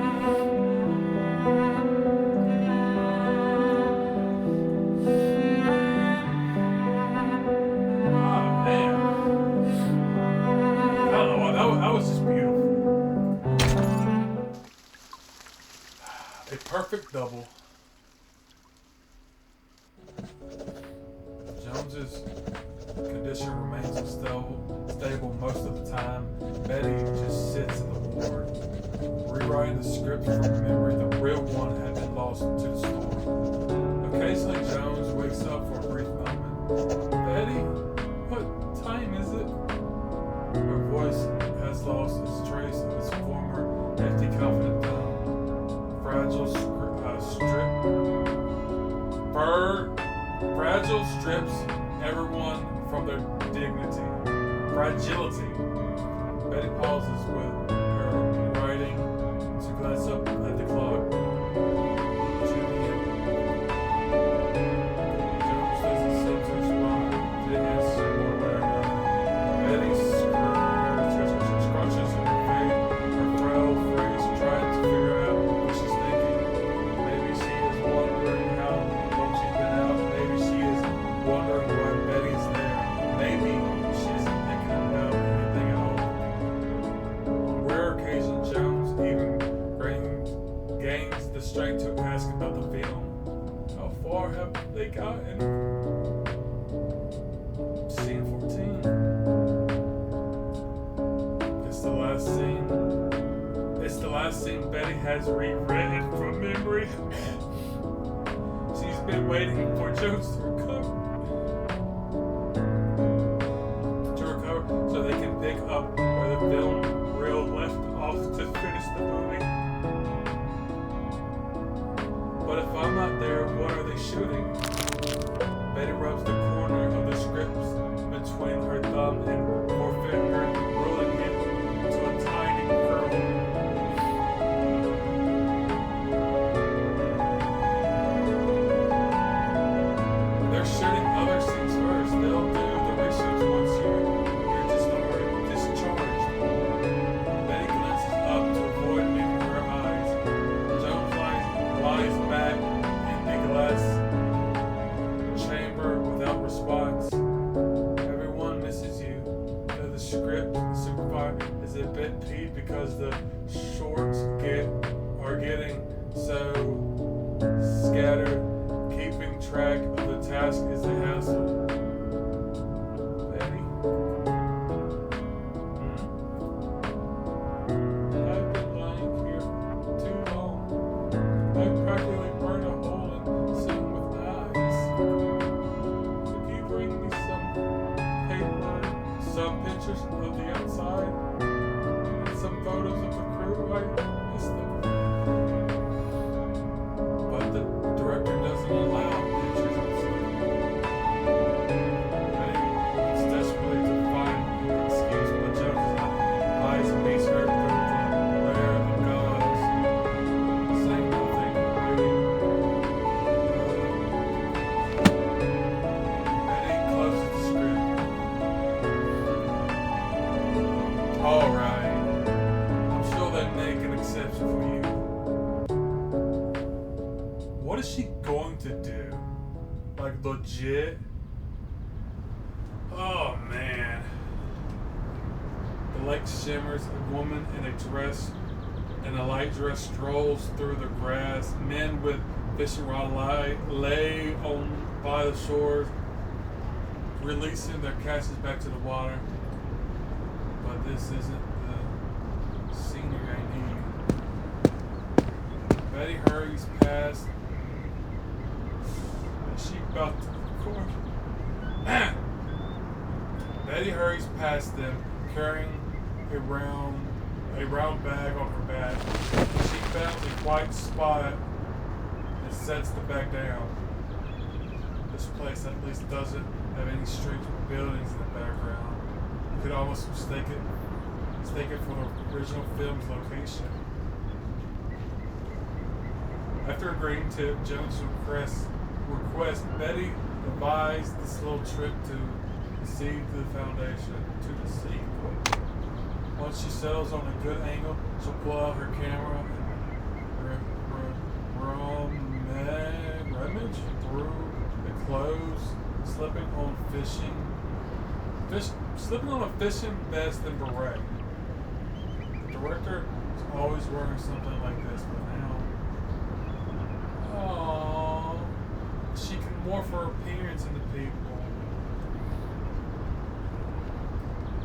double. Jones's condition remains stable most of the time. Betty just sits in the ward, rewriting the script from memory. The real one had been lost to the storm. Occasionally, Jones wakes up for a brief moment. Betty, what time is it? Her voice has lost its trace of its former empty, confident tone. Fragile strips everyone from their dignity. Fragility. Betty pauses with her writing to glance up at the clock. 2 p.m. Jones doesn't seem to respond to the answer one way or another. Betty scrunches her frail face, trying to figure out what she's thinking. Maybe she is wondering how long she's been out. Maybe she is wondering why Betty's there. Maybe she isn't thinking about anything at all. On rare occasions, Jones even gains the strength to ask about the film. How far have they gotten? Scene 14. It's the last scene Betty has rewritten from memory. She's been waiting for Jones to recover so they can pick up where the film reel left off to finish the movie. But if I'm not there, what are they shooting? Betty rubs the corner of the script between her thumb and forefinger, rolling it to a tiny curl. They're shooting other scenes first. They'll do the research once you're discharged. Betty glances up to avoid meeting her eyes. Jones lies back in the glass chamber without response. Everyone misses you. The script supervisor is a bit peeved because the shorts are getting so scattered. Keeping track of the task is a hassle. Betty? I've been lying here too long. I practically burned a hole in the ceiling with my eyes. Could you bring me some paper, some pictures of the outside, and some photos of the crew? I missed them. But the director doesn't allow pictures of sleep. Betty wants desperately to find an excuse, but Jones lies and beats her through the layer of gauze, saying nothing, waiting. Betty closes the script. Alright. I'm sure they'd make an exception for you. What is she going to do? Like legit? Oh man. The lake shimmers. A woman in a light dress strolls through the grass. Men with fishing rod lay by the shores, releasing their catches back to the water. But this isn't the scenery I need. Betty hurries past. She about to record. Betty hurries past them, carrying a round bag on her back. She found a white spot and sets the bag down. This place at least doesn't have any streets with buildings in the background. You could almost mistake it for the original film's location. After agreeing to Jones' request, Betty devised this little trick to see the foundation, to the sea. Once she settles on a good angle, she'll pull out her camera and rummage through the clothes, slipping on a fishing vest and beret. The director is always wearing something like this, but now Aww. She can morph her appearance into people.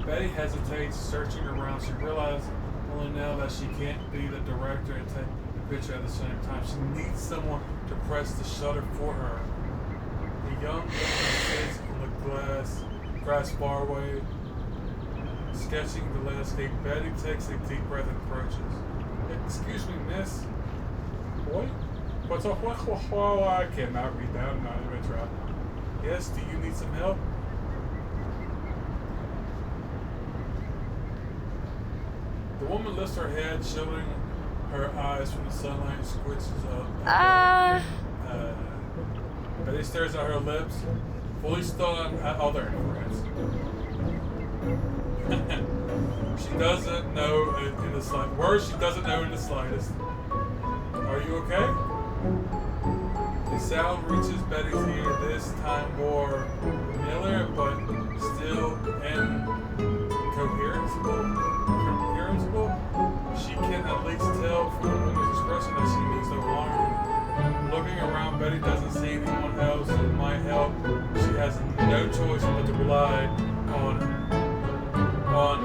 Betty hesitates, searching around. She realizes only now that she can't be the director and take the picture at the same time. She needs someone to press the shutter for her. The young woman sits on the grass far away, sketching the landscape. Betty takes a deep breath and approaches. Excuse me, miss. What? What's up? Well, I cannot read that. I'm not even try. Yes, do you need some help? The woman lifts her head, shielding her eyes from the sunlight, and squinches up. Betty stares at her lips, fully stunned at all their influence. She doesn't know in the slightest. Words she doesn't know in the slightest. Are you okay? The sound reaches Betty's ear, this time more familiar, but still incomprehensible. She can at least tell from the woman's expression that she needs no longer. Looking around, Betty doesn't see anyone else who might help. She has no choice but to rely on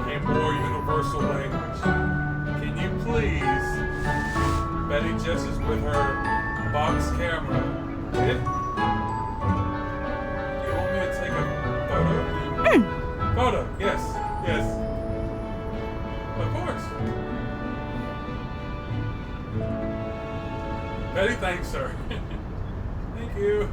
a more universal language. Can you please? Betty gestures with her box camera. Yeah? Do you want me to take a photo? Photo, yes. Of course. Betty thanks her. Thank you.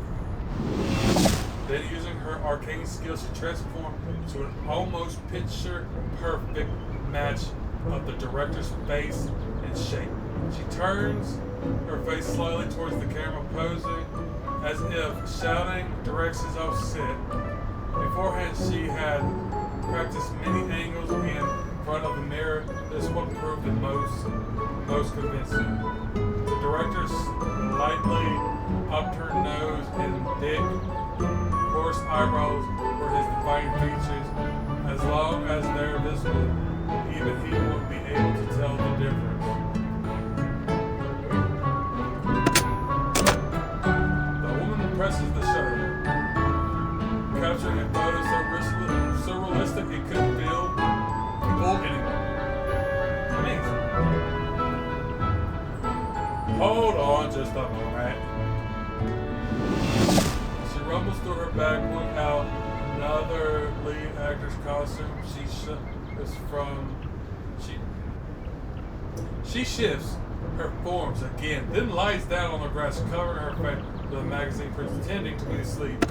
Then, using her arcane skills, she transforms to an almost picture-perfect match of the director's face and shape. She turns her face slightly towards the camera, posing as if shouting directions off set. Beforehand, she had practiced many angles in front of the mirror. This one proved the most convincing. The director slightly upturned nose and thick, coarse eyebrows were his defining features. As long as they're visible, even he won't be able to tell the difference. The woman presses the shutter, capturing a photo so realistic it could fool anyone. Amazing. Hold on just a moment. She rumbles through her bag, pulling out another lead actor's costume. She shifts her forms again, then lies down on the grass, covering her face with a magazine, pretending to be asleep.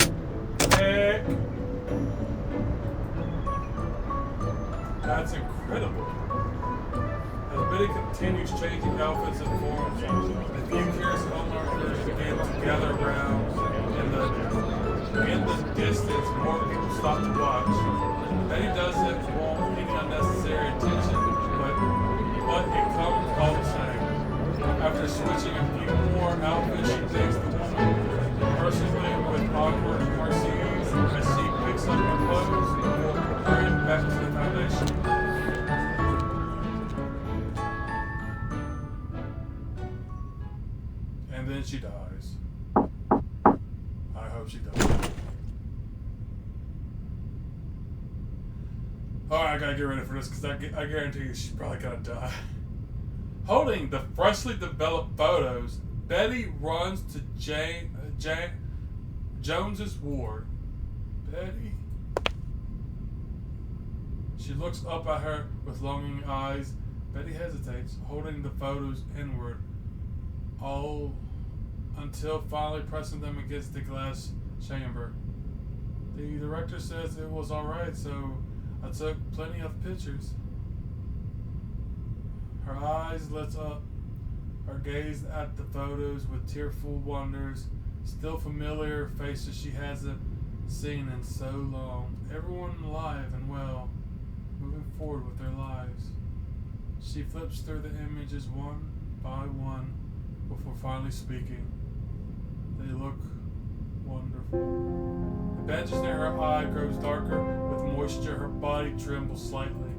Heck. That's incredible. As Betty continues changing outfits and forms, a few curious onlookers begin to gather around. In the distance, more people stop to watch. Betty doesn't want any unnecessary attention, but it comes all the same. After switching a few more outfits, she takes the woman personally with awkward mercies as she picks up her clothes before hurrying back to the foundation. And then she dies. I hope she does. Alright, I gotta get ready for this because I guarantee you she's probably gonna die. Holding the freshly developed photos, Betty runs to Jones's ward. Betty? She looks up at her with longing eyes. Betty hesitates, holding the photos inward, all until finally pressing them against the glass chamber. The director says it was alright, so I took plenty of pictures. Her eyes lit up, her gaze at the photos with tearful wonders, still familiar faces she hasn't seen in so long. Everyone alive and well, moving forward with their lives. She flips through the images one by one before finally speaking. They look wonderful. The bandage near her eye grows darker with moisture. Her body trembles slightly.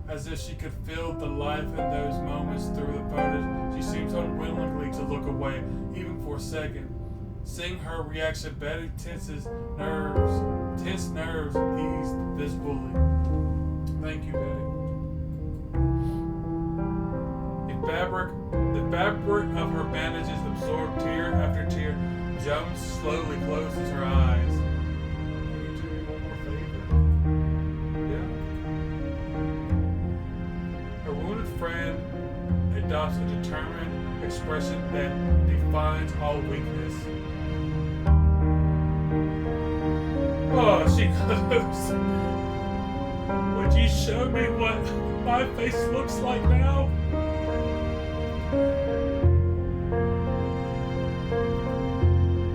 As if she could feel the life in those moments through the photos, she seems unwillingly to look away, even for a second. Seeing her reaction, Bette tense nerves eased visibly. Thank you, Bette. The fabric of her bandages absorbed tear after tear. Jones slowly closes her eyes. Can you do me one more favor? Yeah. Her wounded friend adopts a determined expression that defines all weakness. Oh, she goes. Would you show me what my face looks like now?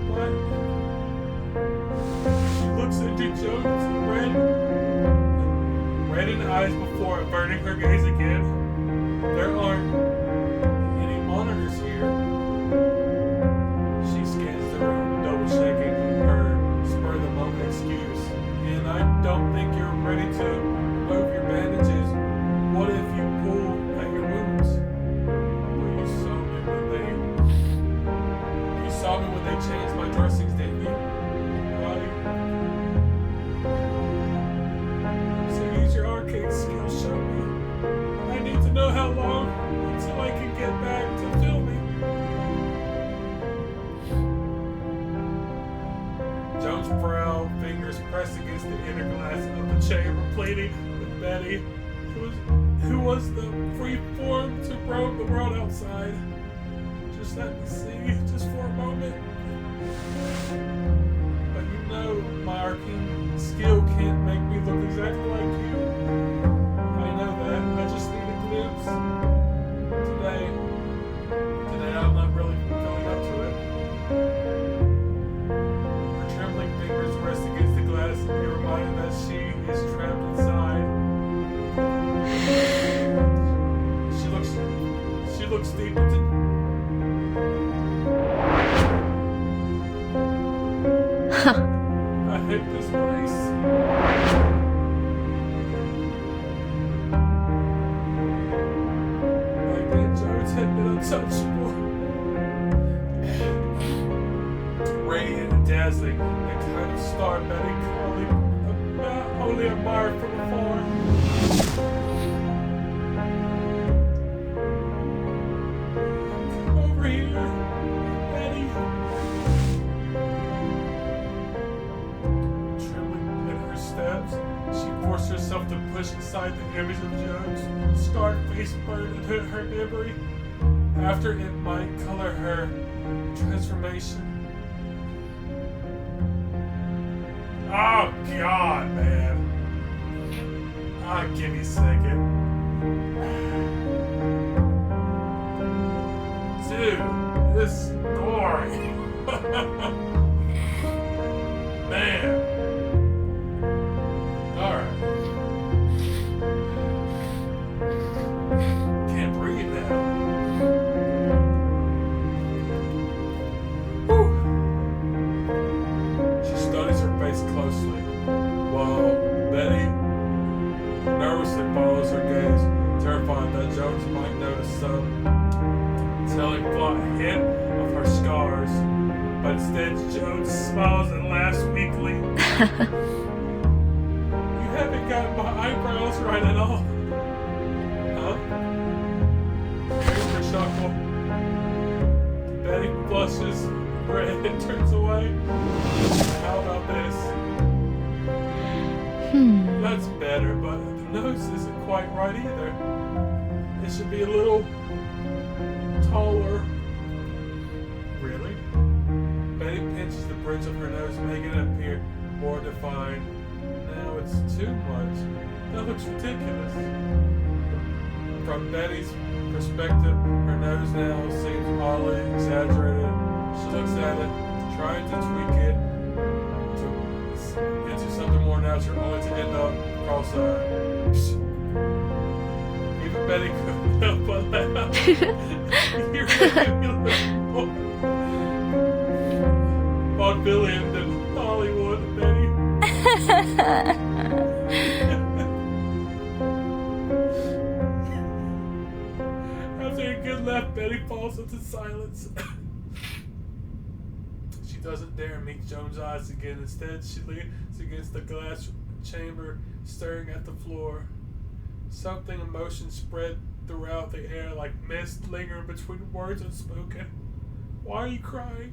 But she looks into Jones' reddened eyes before averting her gaze again. There aren't any monitors here. She scans the room, double checking her spur of the moment excuse. And I don't think you're ready to remove your bandages. What if you pull at your wounds? Well, you saw me when they changed my dressings, didn't you? Right? So use your arcade skills, show me. I need to know how long until I can get back to filming. Jones' brow, fingers pressed against the inner glass of the chamber, pleading with Bette, who was the free form to roam the world outside. Just let me see, just for a moment. But you know, my arcane skill can't make me look exactly like you. I know that. I just need a glimpse. Today I'm not really going up to it. Her trembling fingers rest against the glass and be reminded that she is trapped inside. She looks deep into. I hate this place. Back then, Jones had been untouchable. Radiant and dazzling, the kind of star Bette only admired from afar. Come over here, Bette. Steps, she forced herself to push aside the image of Jones' scarred face burned into her memory. After it might color her transformation. Oh God, man. Give me a second. Dude, this is gory. Man. Alright. Can't breathe now. Whew. She studies her face closely, while Bette nervously follows her gaze, terrified that Jones might notice some telling hint of her scars. But instead, Jones smiles and laughs weakly. Haven't got my eyebrows right at all. Huh? Here's her chuckle. Bette blushes red and turns away. How about this? That's better, but the nose isn't quite right either. It should be a little taller. Really? Bette pinches the bridge of her nose, making it appear more defined. Now it's too much. That looks ridiculous. From Betty's perspective, her nose now seems oddly exaggerated. She looks at it, trying to tweak it into something more natural, only to end up cross-eyed. Even Bette couldn't help but laugh. You're making me look more vaudevillian than Hollywood, Bette. falls into silence. She doesn't dare meet Joan's eyes again. Instead, she leans against the glass chamber, staring at the floor. Something emotion spread throughout the air like mist lingering between words unspoken. Why are you crying?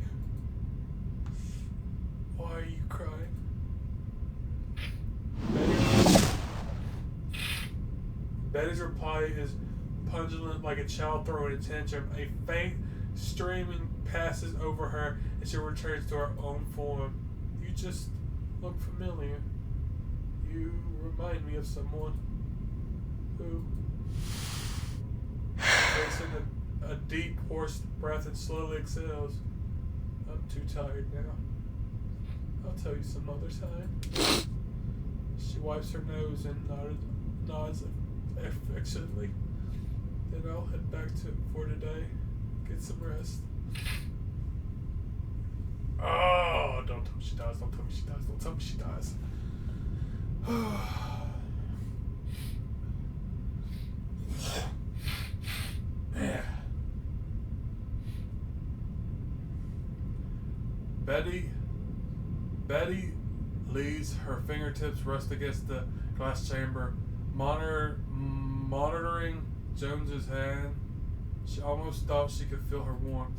Why are you crying? Betty's reply is pungent like a child throwing a tantrum. A faint streaming passes over her and she returns to her own form. You just look familiar. You remind me of someone. Who? Takes in a deep, hoarse breath and slowly exhales. I'm too tired now. I'll tell you some other time. She wipes her nose and nods affectionately. Then I'll head back for today. Get some rest. Oh, don't tell me she dies. Don't tell me she dies. Don't tell me she dies. Man. Betty leaves. Her fingertips rest against the glass chamber, monitoring Jones's hand. She almost thought she could feel her warmth.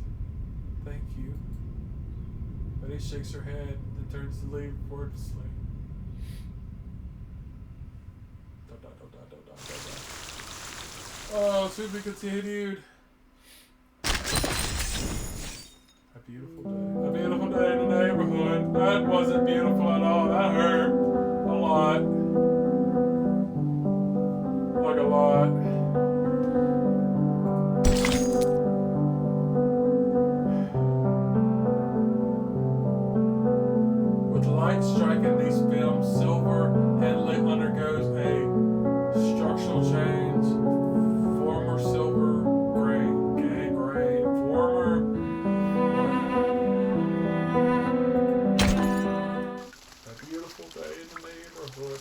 Thank you. Betty shakes her head and turns to leave wordlessly. Oh, to be continued. A beautiful day. A beautiful day in the neighborhood. That wasn't beautiful at all. That hurt a lot. Like a lot. With light striking these films, silver headlight undergoes a structural change. Former silver gray, former. A beautiful day in the neighborhood.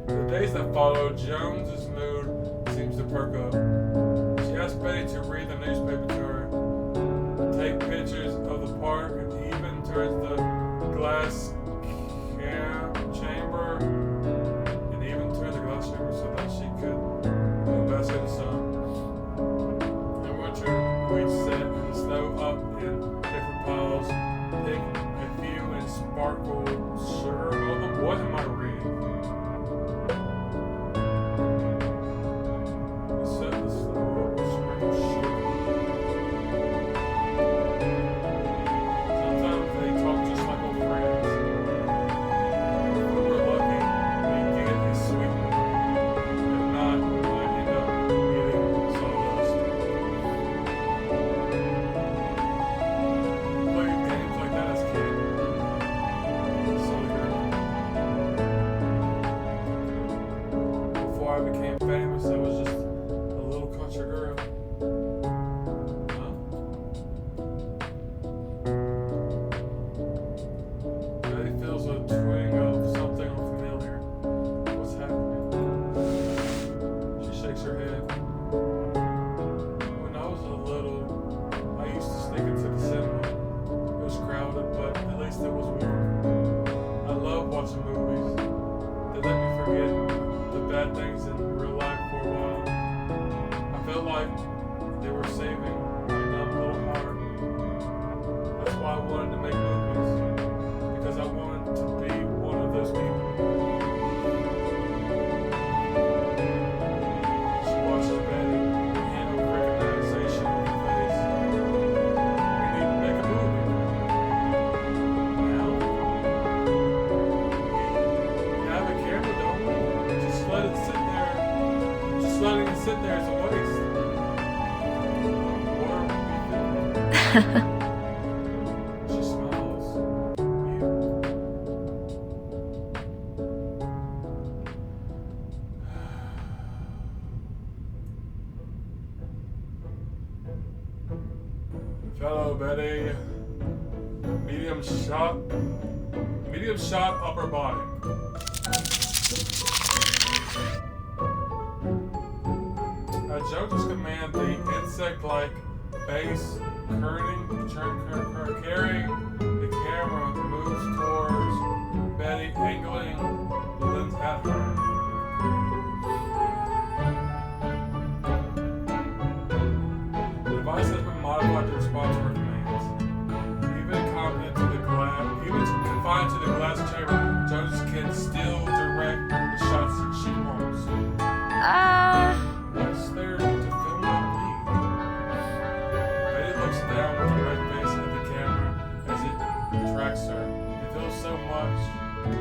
The days that follow, Jones's mood seems to perk up. She asks Betty to read the newspaper to her, take pictures of the park, and even turns the glass chamber, so that she could go bask in the sun. In winter, we'd set the snow up in different piles, pick a few and sparkle sugar. What am I reading? Set the snow up with sprinkle sugar. Sometimes they talk just like old friends. If we were lucky, we'd get a sweet one. If not, I'd end up getting sawdust. Played games like that as a kid. Silly girl. Before I became famous, I was just a little country girl. Huh? Betty feels a twinge of something unfamiliar. What's happening? She shakes her head. When I was little, I used to sneak into the cinema. It was crowded, but at least it was warm. I love watching movies. They let me forget the bad things in real life for a while. I felt like they were saving my dumb little heart. That's why I wanted to make movies. Because I wanted to be one of those people. She watches Betty, a hint of recognition on her face. We need to make a movie. Now? We have a camera, don't we? Just let it sit there. Just letting it sit there is a waste. What are we filming? She smiles. You. Fellow Betty, medium shot upper body. Jones command the insect-like base carrying the camera moves towards Betty, angling the lens at her. The device has been modified to respond to her commands. Even confined to the glass chamber, Jones can still direct the shots that she wants. What's there to film that lead? Betty looks down with a red face at the camera as it tracks her. It feels so much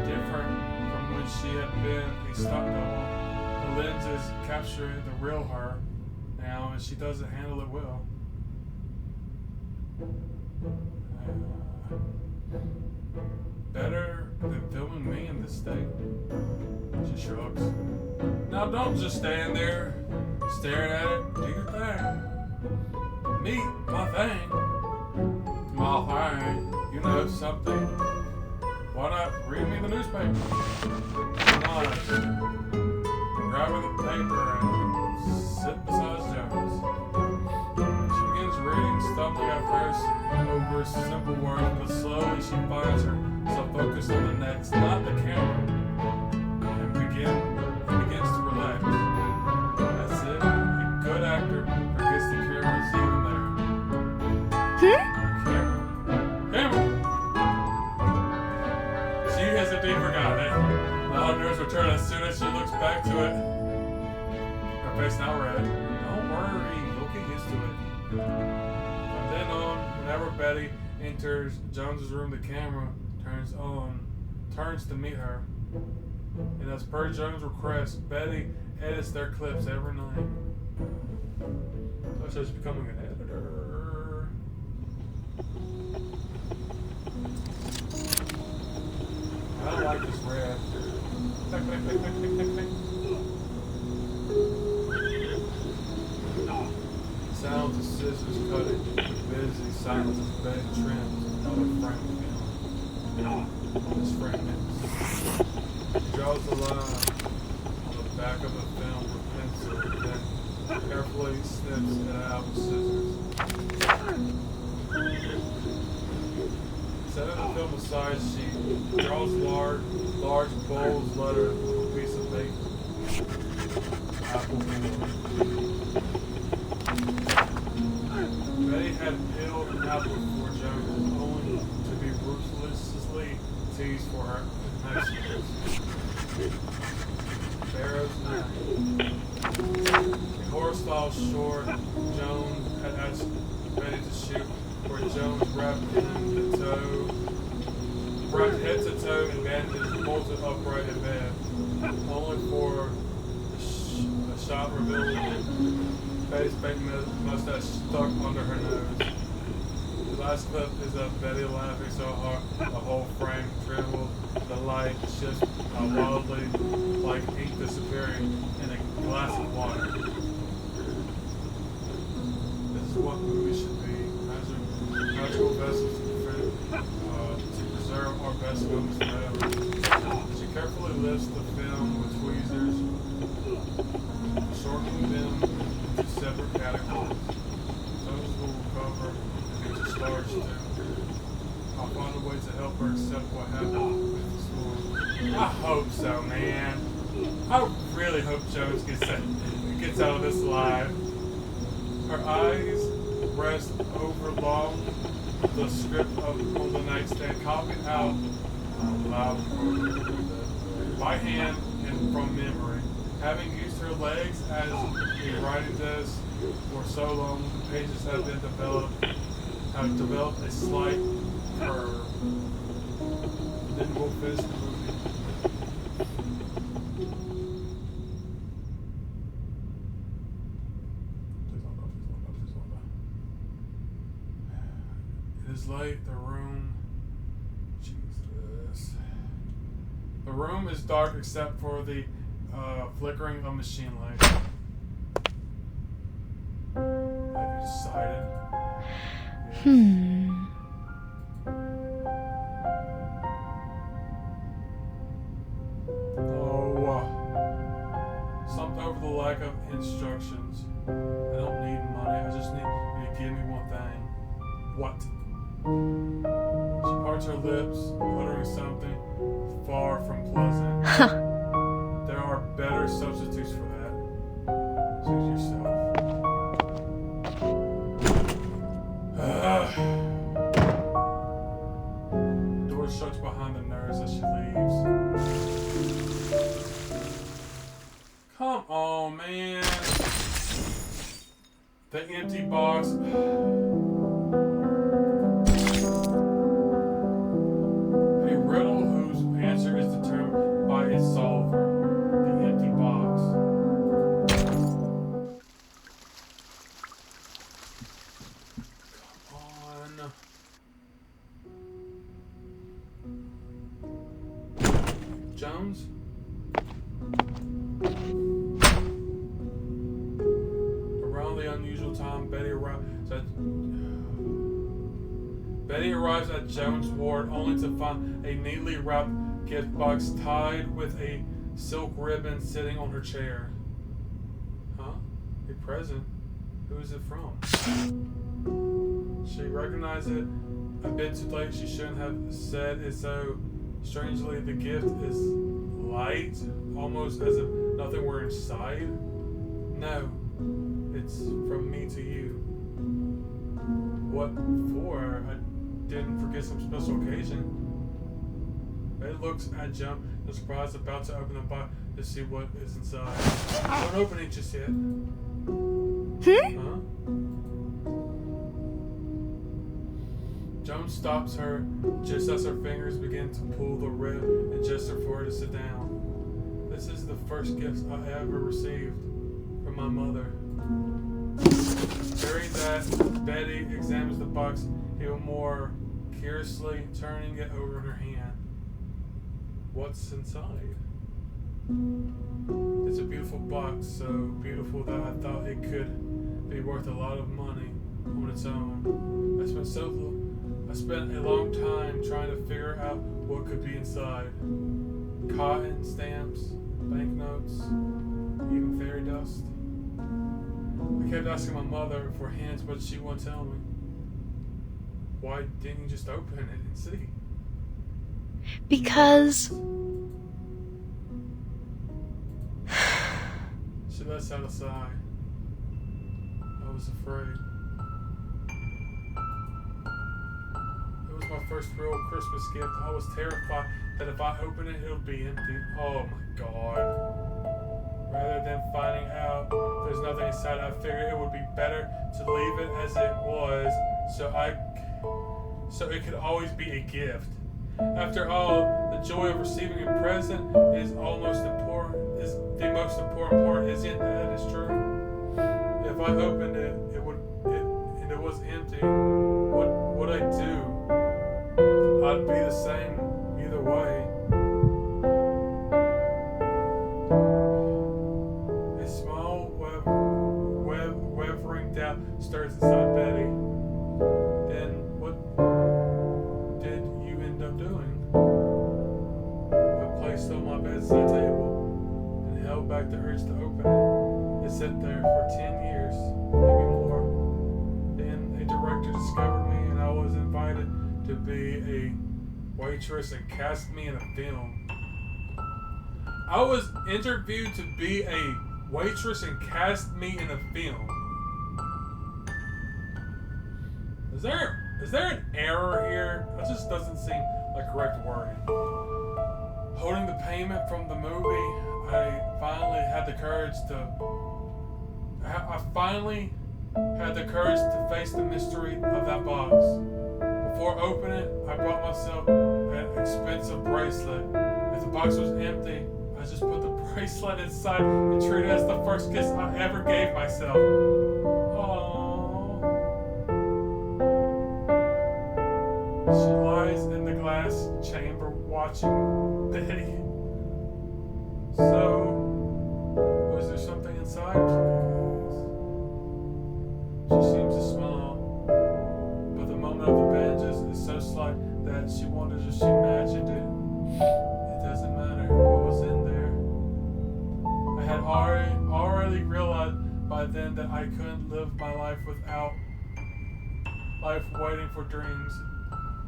different from when she had been a stock double. The lens is capturing the real her now, and she doesn't handle it well. Better than filming me in this state. She shrugs. Now don't just stand there staring at it. Do your thing. Me, my thing. My thing. You know something. Why not read me the newspaper? Nice. Grabbing the paper and sit beside Jones. She begins reading, stumbling at first over simple words, but slowly she finds herself focused on the next, not the camera, and begins to relax. That's it. A good actor forgets the camera's even there. Camera. She has indeed forgotten it. The hunters return as soon as she looks back to it. Her face now red. Don't worry, you'll get used to it. From then on, whenever Betty enters Jones's room, the camera turns to meet her. And as per Jones' request, Betty edits their clips every night. So she's becoming an editor. I don't like this red. Click, click, click, click, click, click, click. Sounds of scissors cutting, the busy silence of Betty trims another frame of film. This frame ends. She draws the line on the back of the film with pencil, then carefully snips it out with scissors. Setting the film aside, she draws large bold letters on a piece of paper. Apple peal. Betty had peeled an apple for Jones, only to be ruthlessly teased for her niceness. Pharaoh's knife. The horse-style short Jones had asked Betty to shoot, where Jones wrapped head to toe in bandages, pulls it upright in bed, only for the shot revealing Betty's fake mustache stuck under her nose. The last clip is of Betty laughing so hard the whole frame trembled. The light shifts wildly like ink disappearing in a glass of water. This is what movies should be. Magical vessels to preserve our best moments forever. She carefully lifts the film with tweezers, shortening them into separate categories. Those will recover into stars too. I'll find a way to help her accept what happened with the storm. I hope so, man. I really hope Jones gets out of this alive. Her eyes rest over the script on the nightstand, copied out loud by hand and from memory. Having used her legs as a writing desk for so long, the pages have developed a slight curve. Then we'll finish the movie. It is late. The room is dark except for the flickering of machine lights. Have you decided? Yes. What? She parts her lips, uttering something far from pleasant. There are better substitutes for that. Choose yourself. Door shuts behind the nurse as she leaves. Come on, man. The empty box. A riddle whose answer is determined by its solver. The empty box. Come on. Jones? Around the unusual time, Betty arrives at Jones' ward only to find a neatly wrapped gift box tied with a silk ribbon sitting on her chair. Huh? A present? Who is it from? She recognized it a bit too late. She shouldn't have said it so strangely. The gift is light, almost as if nothing were inside. No, it's from me to you. What for? I didn't forget some special occasion. Betty looks at Jump, the surprise, about to open the box to see what is inside. Don't open it just yet. Huh? Jones stops her just as her fingers begin to pull the rib and gesture for her to sit down. This is the first gift I ever received from my mother. Hearing that, Betty examines the box even more curiously, turning it over in her hand. What's inside? It's a beautiful box, so beautiful that I thought it could be worth a lot of money on its own. I spent a long time trying to figure out what could be inside. Cotton, stamps, banknotes, even fairy dust. I kept asking my mother for hints, but she wouldn't tell me. Why didn't you just open it and see? Because... She lets out a sigh. I was afraid. It was my first real Christmas gift. I was terrified that if I opened it, it would be empty. Oh my God. Rather than finding out there's nothing inside, I figured it would be better to leave it as it was, so it could always be a gift. After all, the joy of receiving a present is the most important part, isn't that it's true? If I opened it, and it was empty, what would I do? I'd be the same either way. A small wavering doubt stirs inside Betty. Then what did you end up doing? I placed it on my bedside table and held back the urge to open it. It sat there for 10 years, maybe more. Then a director discovered me and I was invited to be a waitress and cast me in a film. I was interviewed to be a waitress and cast me in a film. Is there an error here? That just doesn't seem like correct wording. Holding the payment from the movie, I finally had the courage to face the mystery of that box. Before opening it, I bought myself an expensive bracelet. If the box was empty, I just put the bracelet inside and treated it as the first gift I ever gave myself. Aww. She lies in the glass chamber watching Betty. So, was there something inside, please? She seems to smile, but the moment of the bandages is so slight that she wonders if she imagined it. It doesn't matter what was in there. I had already realized by then that I couldn't live my life without life waiting for dreams.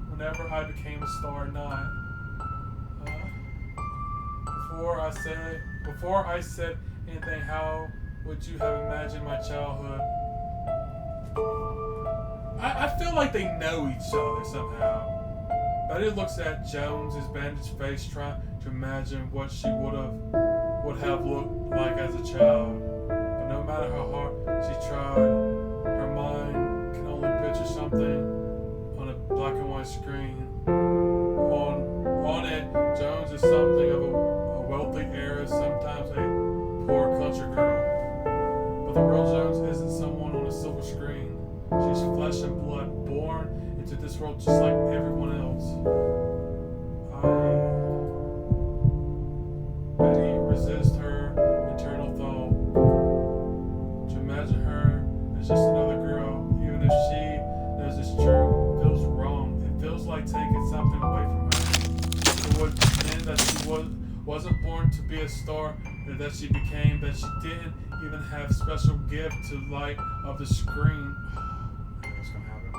Whenever I became a star, not. Before I said anything, how would you have imagined my childhood? I feel like they know each other somehow. Betty looks at Jones's bandaged face, trying to imagine what she would have looked like as a child. But no matter how hard she tried, her mind can only picture something on a black and white screen. On it, Jones is something of a wealthy heiress, sometimes a poor country girl. But the real Jones isn't someone on a silver screen. She's flesh and blood, born into this world just like everyone else. Betty resists her internal thought. To imagine her as just another girl, even if she knows it's true, feels wrong. It feels like taking something away from her. It would mean that she wasn't born to be a star, or that she became, that she didn't even have special gift to light up the screen. What's gonna happen?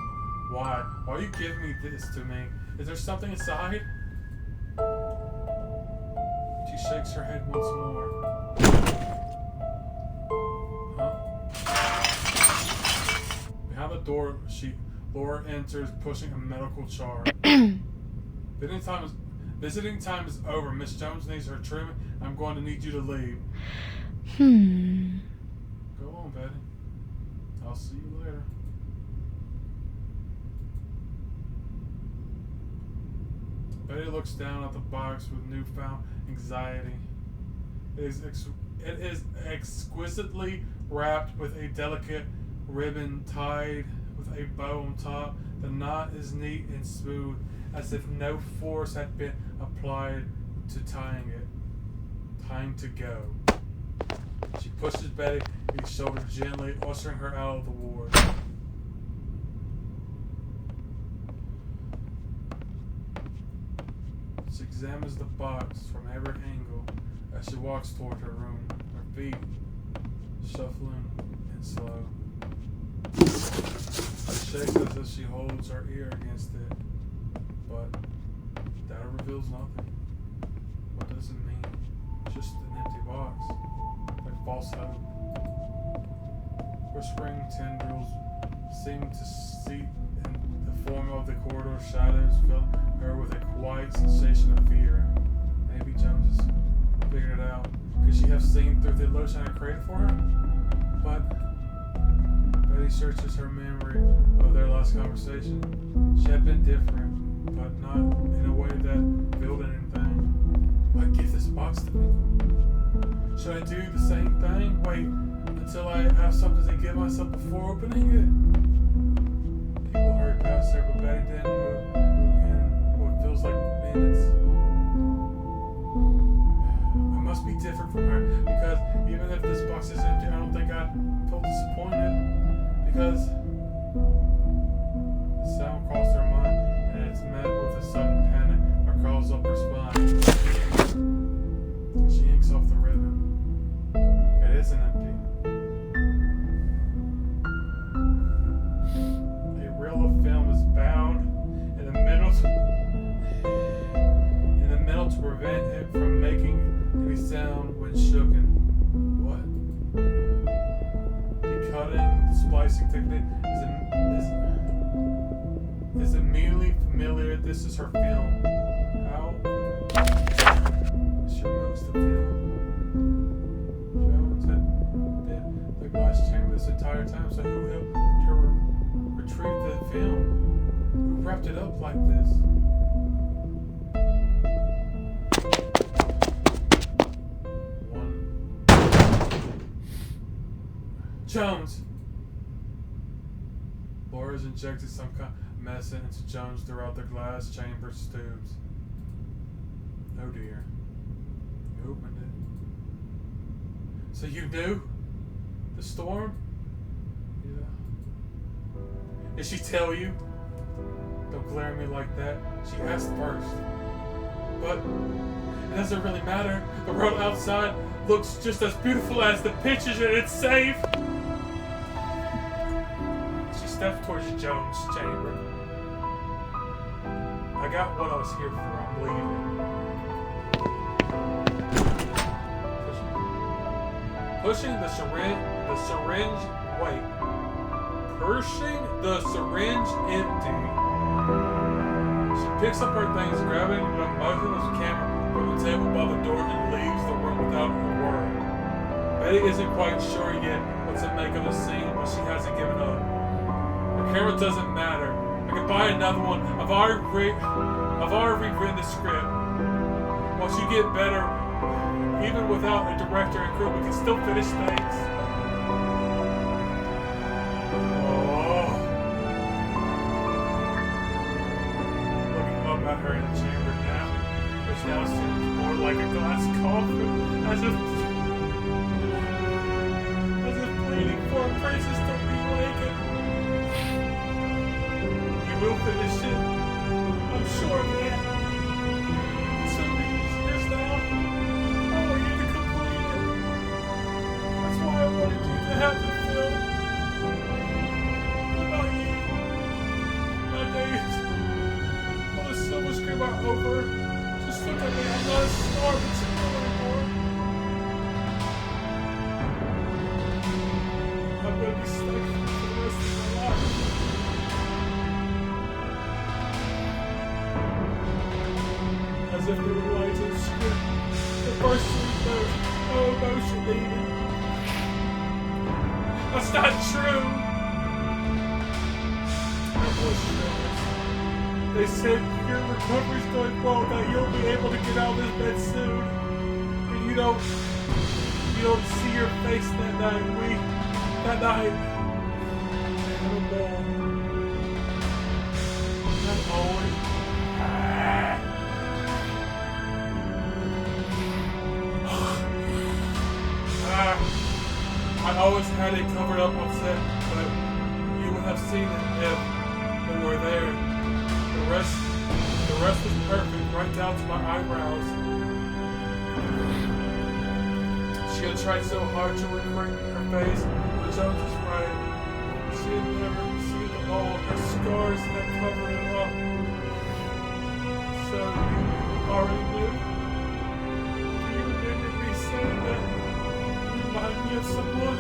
Why? Why are you giving me this to me? Is there something inside? She shakes her head once more. Huh? Behind the door, Laura enters, pushing a medical chart. Visiting time is over. Miss Jones needs her treatment. I'm going to need you to leave. Go on, Betty. I'll see you later. Betty looks down at the box with newfound anxiety. It is exquisitely wrapped with a delicate ribbon tied with a bow on top. The knot is neat and smooth, as if no force had been applied to tying it. Time to go. She pushes Betty's shoulder gently, ushering her out of the ward. She examines the box from every angle as she walks toward her room, her feet shuffling and slow. She shakes as if she holds her ear against it, but that reveals nothing. What does it mean? Just an empty box, like false hope. Whispering tendrils seem to seep in the form of the corridor shadows, filling her with a quiet sensation of fear. Maybe Jones has figured it out. Could she have seen through the illusion I created for her? But Betty searches her memory of their last conversation. She had been different, but not in a way that revealed anything. Why give this box to me? Should I do the same thing? Wait until I have something to give myself before opening it? People hurried past her, but Betty didn't move in what feels like minutes. I must be different from her, because even if this box is empty, I don't think I'd feel disappointed. Because the sound crossed her mind, and it's met with a sudden panic that crawls up her spine. She yanks off the ribbon. It isn't empty. A reel of film is bound in the middle to prevent it from making any sound when shooken. What? The cutting, the splicing technique is immediately familiar. This is her film. How? She removes the film. Jones had been in the glass chamber this entire time, so who helped her retrieve the film? Who wrapped it up like this? Jones! Laura's injected some kind of medicine into Jones throughout the glass chamber's tubes. Oh dear. You opened it. So you knew? The storm? Yeah. Did she tell you? Don't glare at me like that. She asked first. But it doesn't really matter. The world outside looks just as beautiful as the pictures, and it's safe. She steps towards Jones' chamber. I got what I was here for. I'm leaving. Pushing the syringe empty. She picks up her things, grabbing a motionless camera from the table by the door, and leaves the room without a word. Betty isn't quite sure yet what to make of the scene, but she hasn't given up. The camera doesn't matter. I can buy another one. I've already rewritten the script. Once you get better, even without a director and crew, we can still finish things. Looking up at her in the chamber now, which now seems more like a glass coffin, as if pleading for a princess to be awakened. You will finish it. I'm sure of that. So many years now, I want you to complete it. That's why I wanted you to have the film. About you. My days on the silver screen are over. Just look at me. I'm not a star, but you know anymore. I'm going to be stuck for the rest of my life. As if they were lines of the script. The first three notes, no emotion needed. That's not true. Her voice trembles. They said your recovery's going well, that you'll be able to get out of this bed soon. And you don't see your face that night. That night, had a ball. Not always. I always had it covered up on set, but you would have seen it if it were there. The rest was perfect, right down to my eyebrows. She had tried so hard to recreate her face, but Jones was right. She had never seen it all. Her scars had covered it up. So you already knew? Do you remember me saying that? Remind me of someone.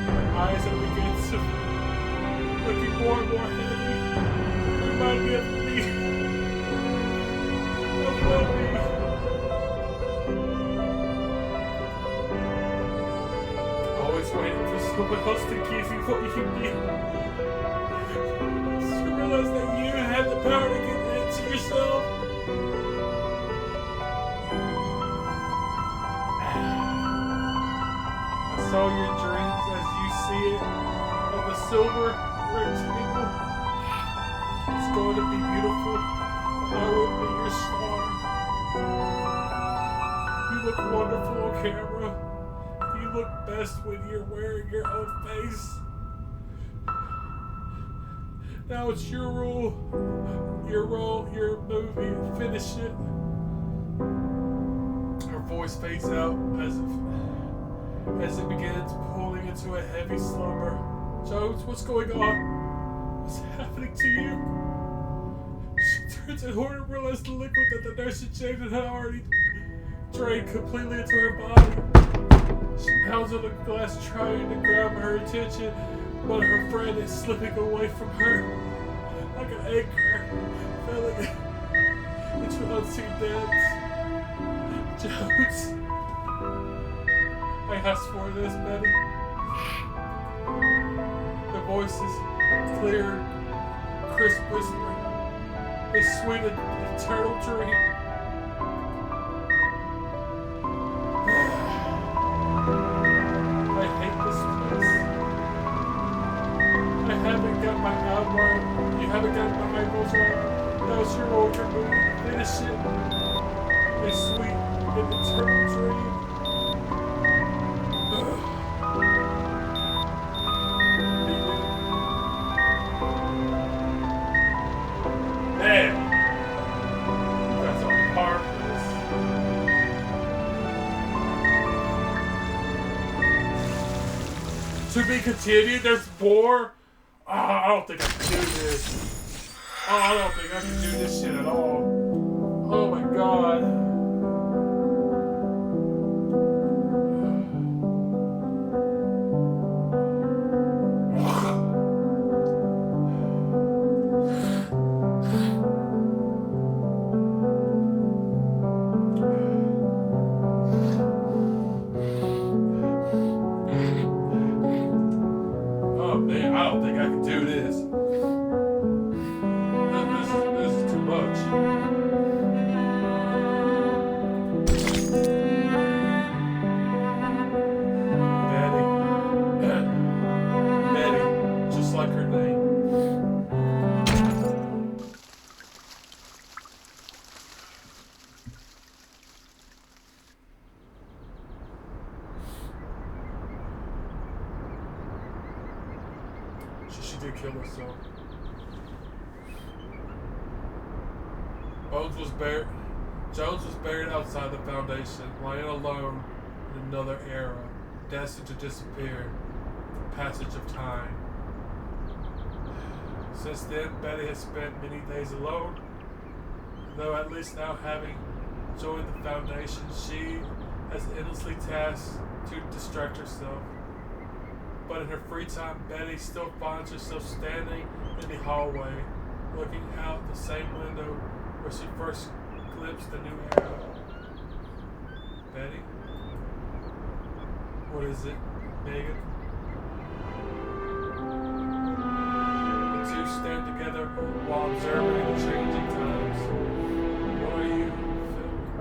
Her eyes that began to looking more and more heavy. Remind me of me. Of me. Always waiting for someone else to give you what you need. You realize that you had the power to get it to yourself. Saw your dreams as you see it on the silver rectangle. It's going to be beautiful. I will be your star. You look wonderful on camera. You look best when you're wearing your own face. Now it's your role, your movie. Finish it. Her voice fades out as it begins pulling into a heavy slumber. Jones, what's going on? What's happening to you? She turns in horror and realizes the liquid that the nurse injected had already drained completely into her body. She pounds on the glass trying to grab her attention, but her friend is slipping away from her like an anchor, falling into unseen depths. Jones, I asked for this, Betty. The voice is clear, crisp whisper. A sweet, eternal dream. I hate this place. I haven't got my outline. You haven't got my eyeballs right. That was your older movie. Finish it. A sweet and eternal dream. To be continued. There's more. I don't think I can do this. Oh, I don't think I can do this shit at all. Oh my god. Oh man, I don't think I can do this. This is too much. Betty, just like her name. She did kill herself. Jones was buried outside the foundation, lying alone in another era, destined to disappear with the passage of time. Since then, Betty has spent many days alone, though at least now having joined the foundation, she has endlessly tasked to distract herself. But in her free time, Betty still finds herself standing in the hallway, looking out the same window where she first glimpsed the new era. Betty? What is it, Megan? The two stand together while observing the changing times. What are you filming?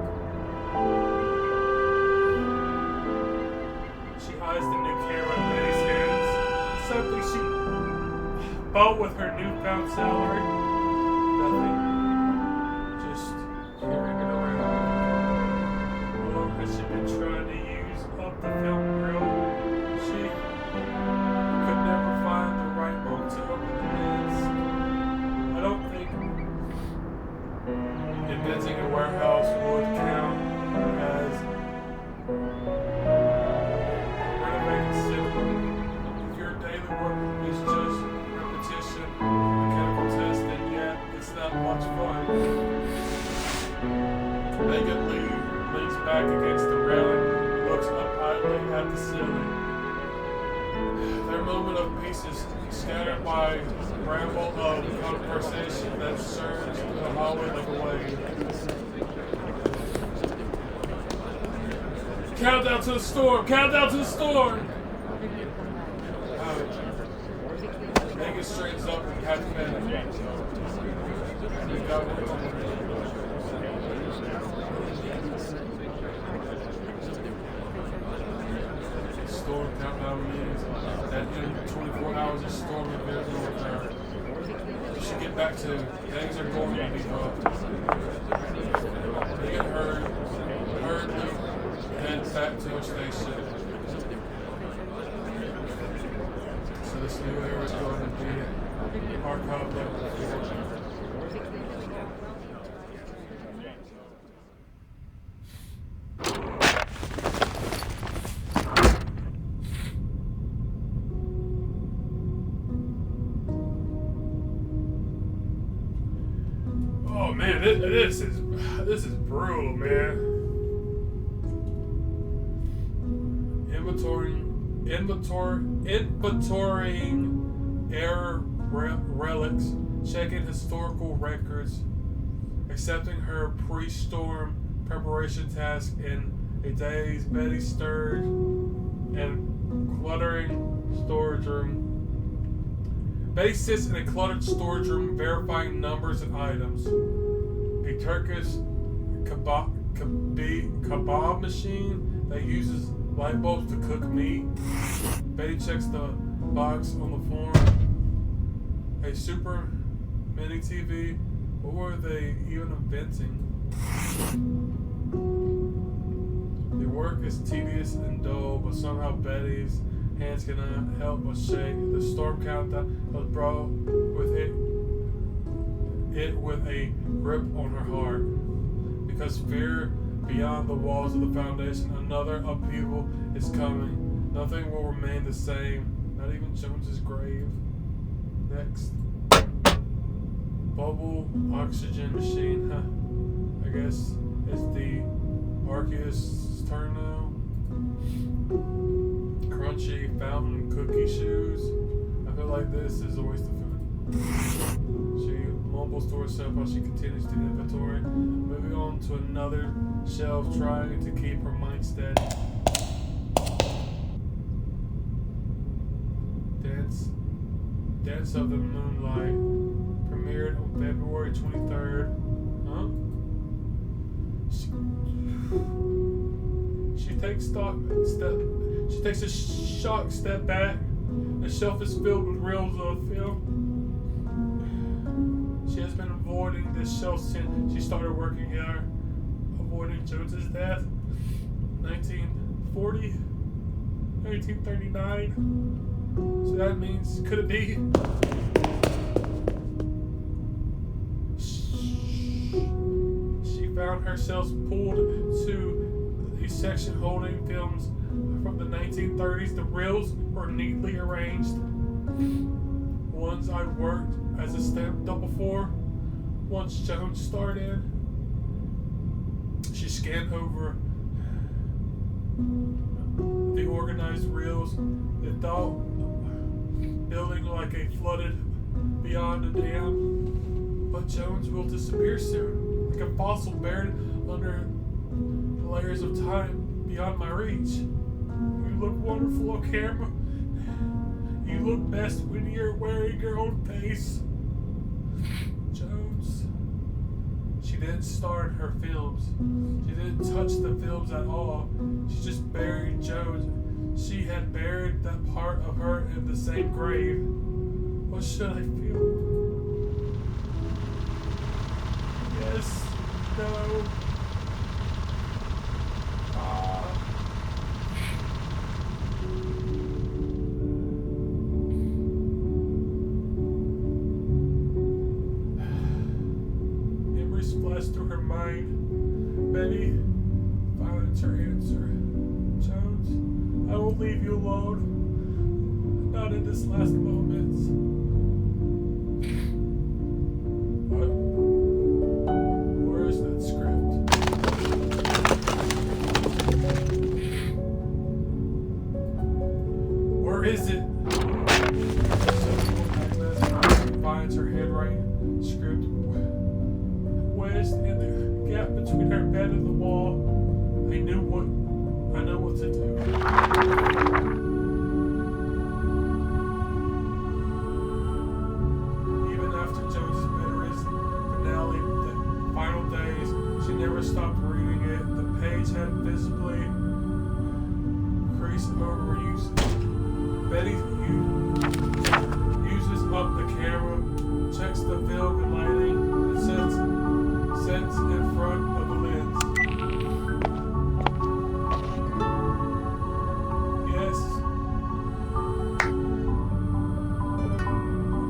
She eyes the new camera in Betty's hands. Something she bought with her newfound salary. Nothing. Just carrying it around. How long has she been trying to use up the film reel? She could never find the right moment to open the lens. I don't think inventing a warehouse would count as renovating cinema. If your daily work is just repetition, mechanical test, then yeah, it's not much fun. Megan leans back against the railing, looks up idly at the ceiling. Their moment of peace is scattered by a ramble of conversation that surges through the hallway like a wave. Countdown to the storm! Countdown to the storm! Megan straightens up and has been. We've got one more. Storm countdown means that in 24 hours a storm event will occur. We should get back to things are going to be rough. Megan hurriedly heads back to her station. So this new era is going to be archive level 4. Oh man, this is brutal, man. Inventorying air relics, checking historical records, accepting her pre-storm preparation task in a daze. Betty stirred and cluttering storage room. Betty sits in a cluttered storage room, verifying numbers and items. A Turkish kebab machine that uses light bulbs to cook meat. Betty checks the box on the form. A super mini TV. What were they even inventing? The work is tedious and dull, but somehow Betty's hands cannot help but shake. The storm countdown was brought with it with a grip on her heart. Because fear beyond the walls of the foundation, another upheaval is coming. Nothing will remain the same, not even Jones's grave. text. Bubble oxygen machine, huh? I guess it's the Arceus turn now. Crunchy fountain cookie shoes. I feel like this is a waste of food. She mumbles to herself while she continues to inventory, moving on to another shelf, trying to keep her mind steady. Dance of the Moonlight premiered on February 23rd. Huh? She takes a shocked step back. The shelf is filled with reels of film. She has been avoiding this shelf since she started working here, avoiding Jones's death. 1940, 1939. So that means, could it be? She found herself pulled to a section holding films from the 1930s. The reels were neatly arranged. Ones I worked as a stamp double for. Once Jones starred in. She scanned over the organized reels. The thought building like a flooded beyond a dam. But Jones will disappear soon, like a fossil buried under the layers of time beyond my reach. You look wonderful on camera. You look best when you're wearing your own face. Jones. She didn't start her films. She didn't touch the films at all. She just buried Jones. She had buried that part of her in the same grave. What should I feel? Yes. No. Memories flash through her mind. Betty finds her answer. Jones, I will leave you alone. Not in this last moments. What? Where is that script? Where is it? Finds her handwriting script wedged in the gap between her bed and the wall. I know what to do. Even after Jones's bitterest finale, the final days, she never stopped reading it. The page had visibly creased over usage. Betty uses up the camera, checks the film and lighting, and sets in front of the lens. Yes.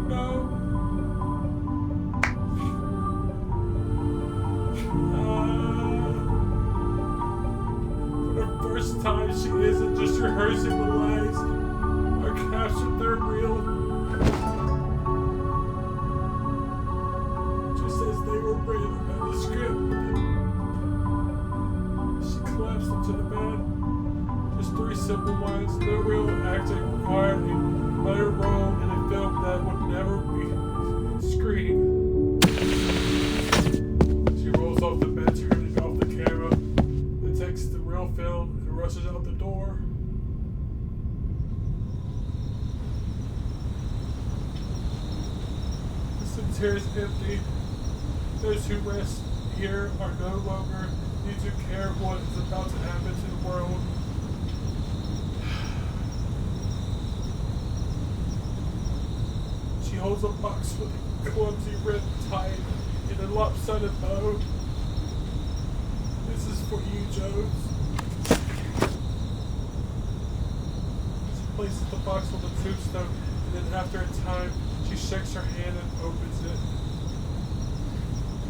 No. For the first time, she isn't just rehearsing the lines or captured they're real. Just as they were written on the script. She collapsed into the bed. Just 3 simple lines, no real acting required, a minor role in a film that would never be screened. She rolls off the bed, turning off the camera, then takes the real film and rushes out the door. The cemetery is empty. Those who rest here are no longer need to care what is about to happen to the world. She holds a box with a clumsy red tie in a lopsided bow. This is for you, Jones. She places the box on the tombstone, and then after a time, she shakes her hand and opens it.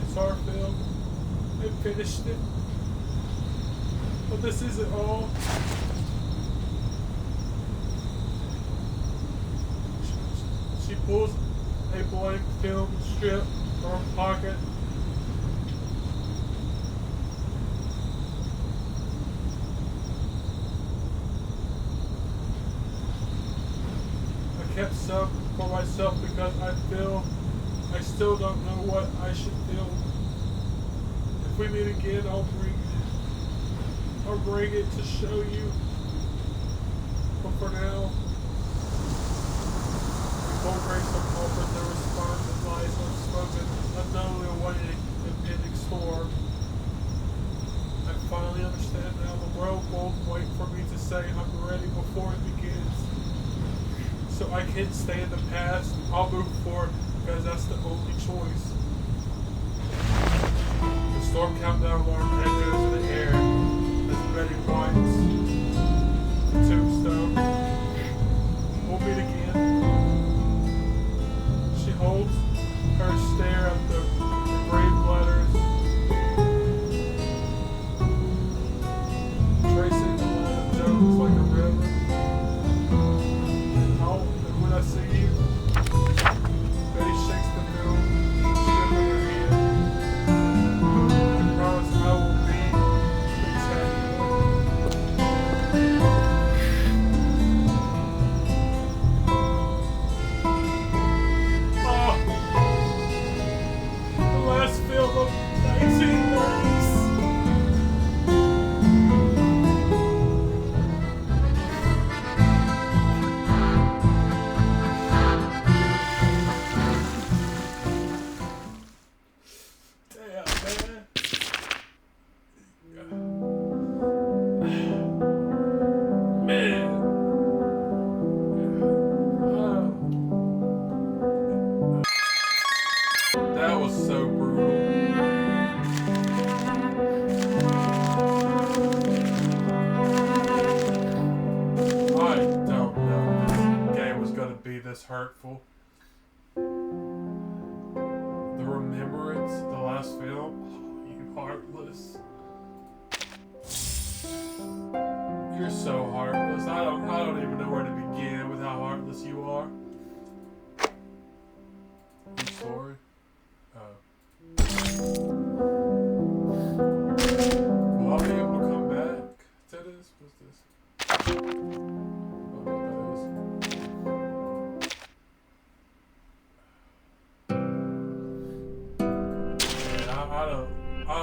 It's our film. I finished it. But this isn't all. She pulls a blank film strip from her pocket. I kept some for myself because I still don't know what I should feel. If we meet again, I'll bring it to show you. But for now, we both race some offers their response and lies unspoken, unknowingly awaiting impending storm. I finally understand now the world won't wait for me to say I'm ready before it begins. So I can't stay in the past. I'll move forward because that's the only choice. The storm countdown alarm echoes in the air as Betty winds the tombstone. We'll meet again. She holds her stare at the grave letters, tracing the line of Jones like a river. And when I see you, Betty shakes the film, strip in her hand. I promise I will be oh, the last film of 1930s. That was so brutal. I don't know if this game was going to be this hurtful. The Remembrance, the last film, oh, you heartless. You're so heartless. I don't even know where to begin with how heartless you are. I'm sorry. Will I be able to come back to this? What's this? I don't know what that is. Man, I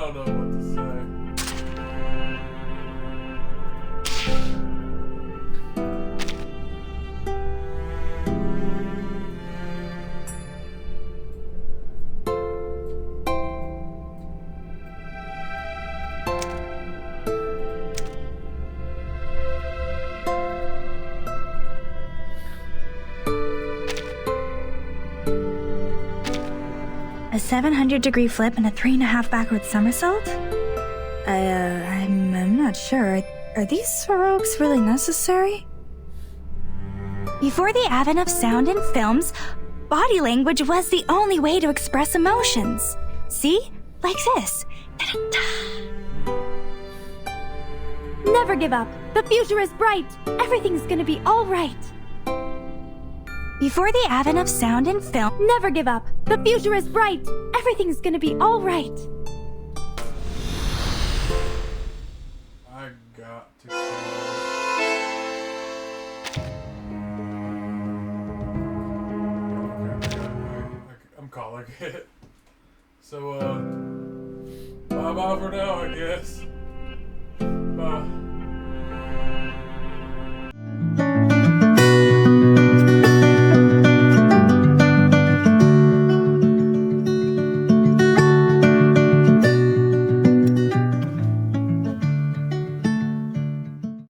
don't know what to say. A 700-degree flip and a 3.5 backward somersault? I'm not sure. Are these heroics really necessary? Before the advent of sound in films, body language was the only way to express emotions. See? Like this. Never give up. The future is bright. Everything's gonna be all right. Before the advent of sound in film, never give up. The future is bright. Everything's gonna be all right. I got to. I'm calling it. So, bye bye for now, I guess. Bye.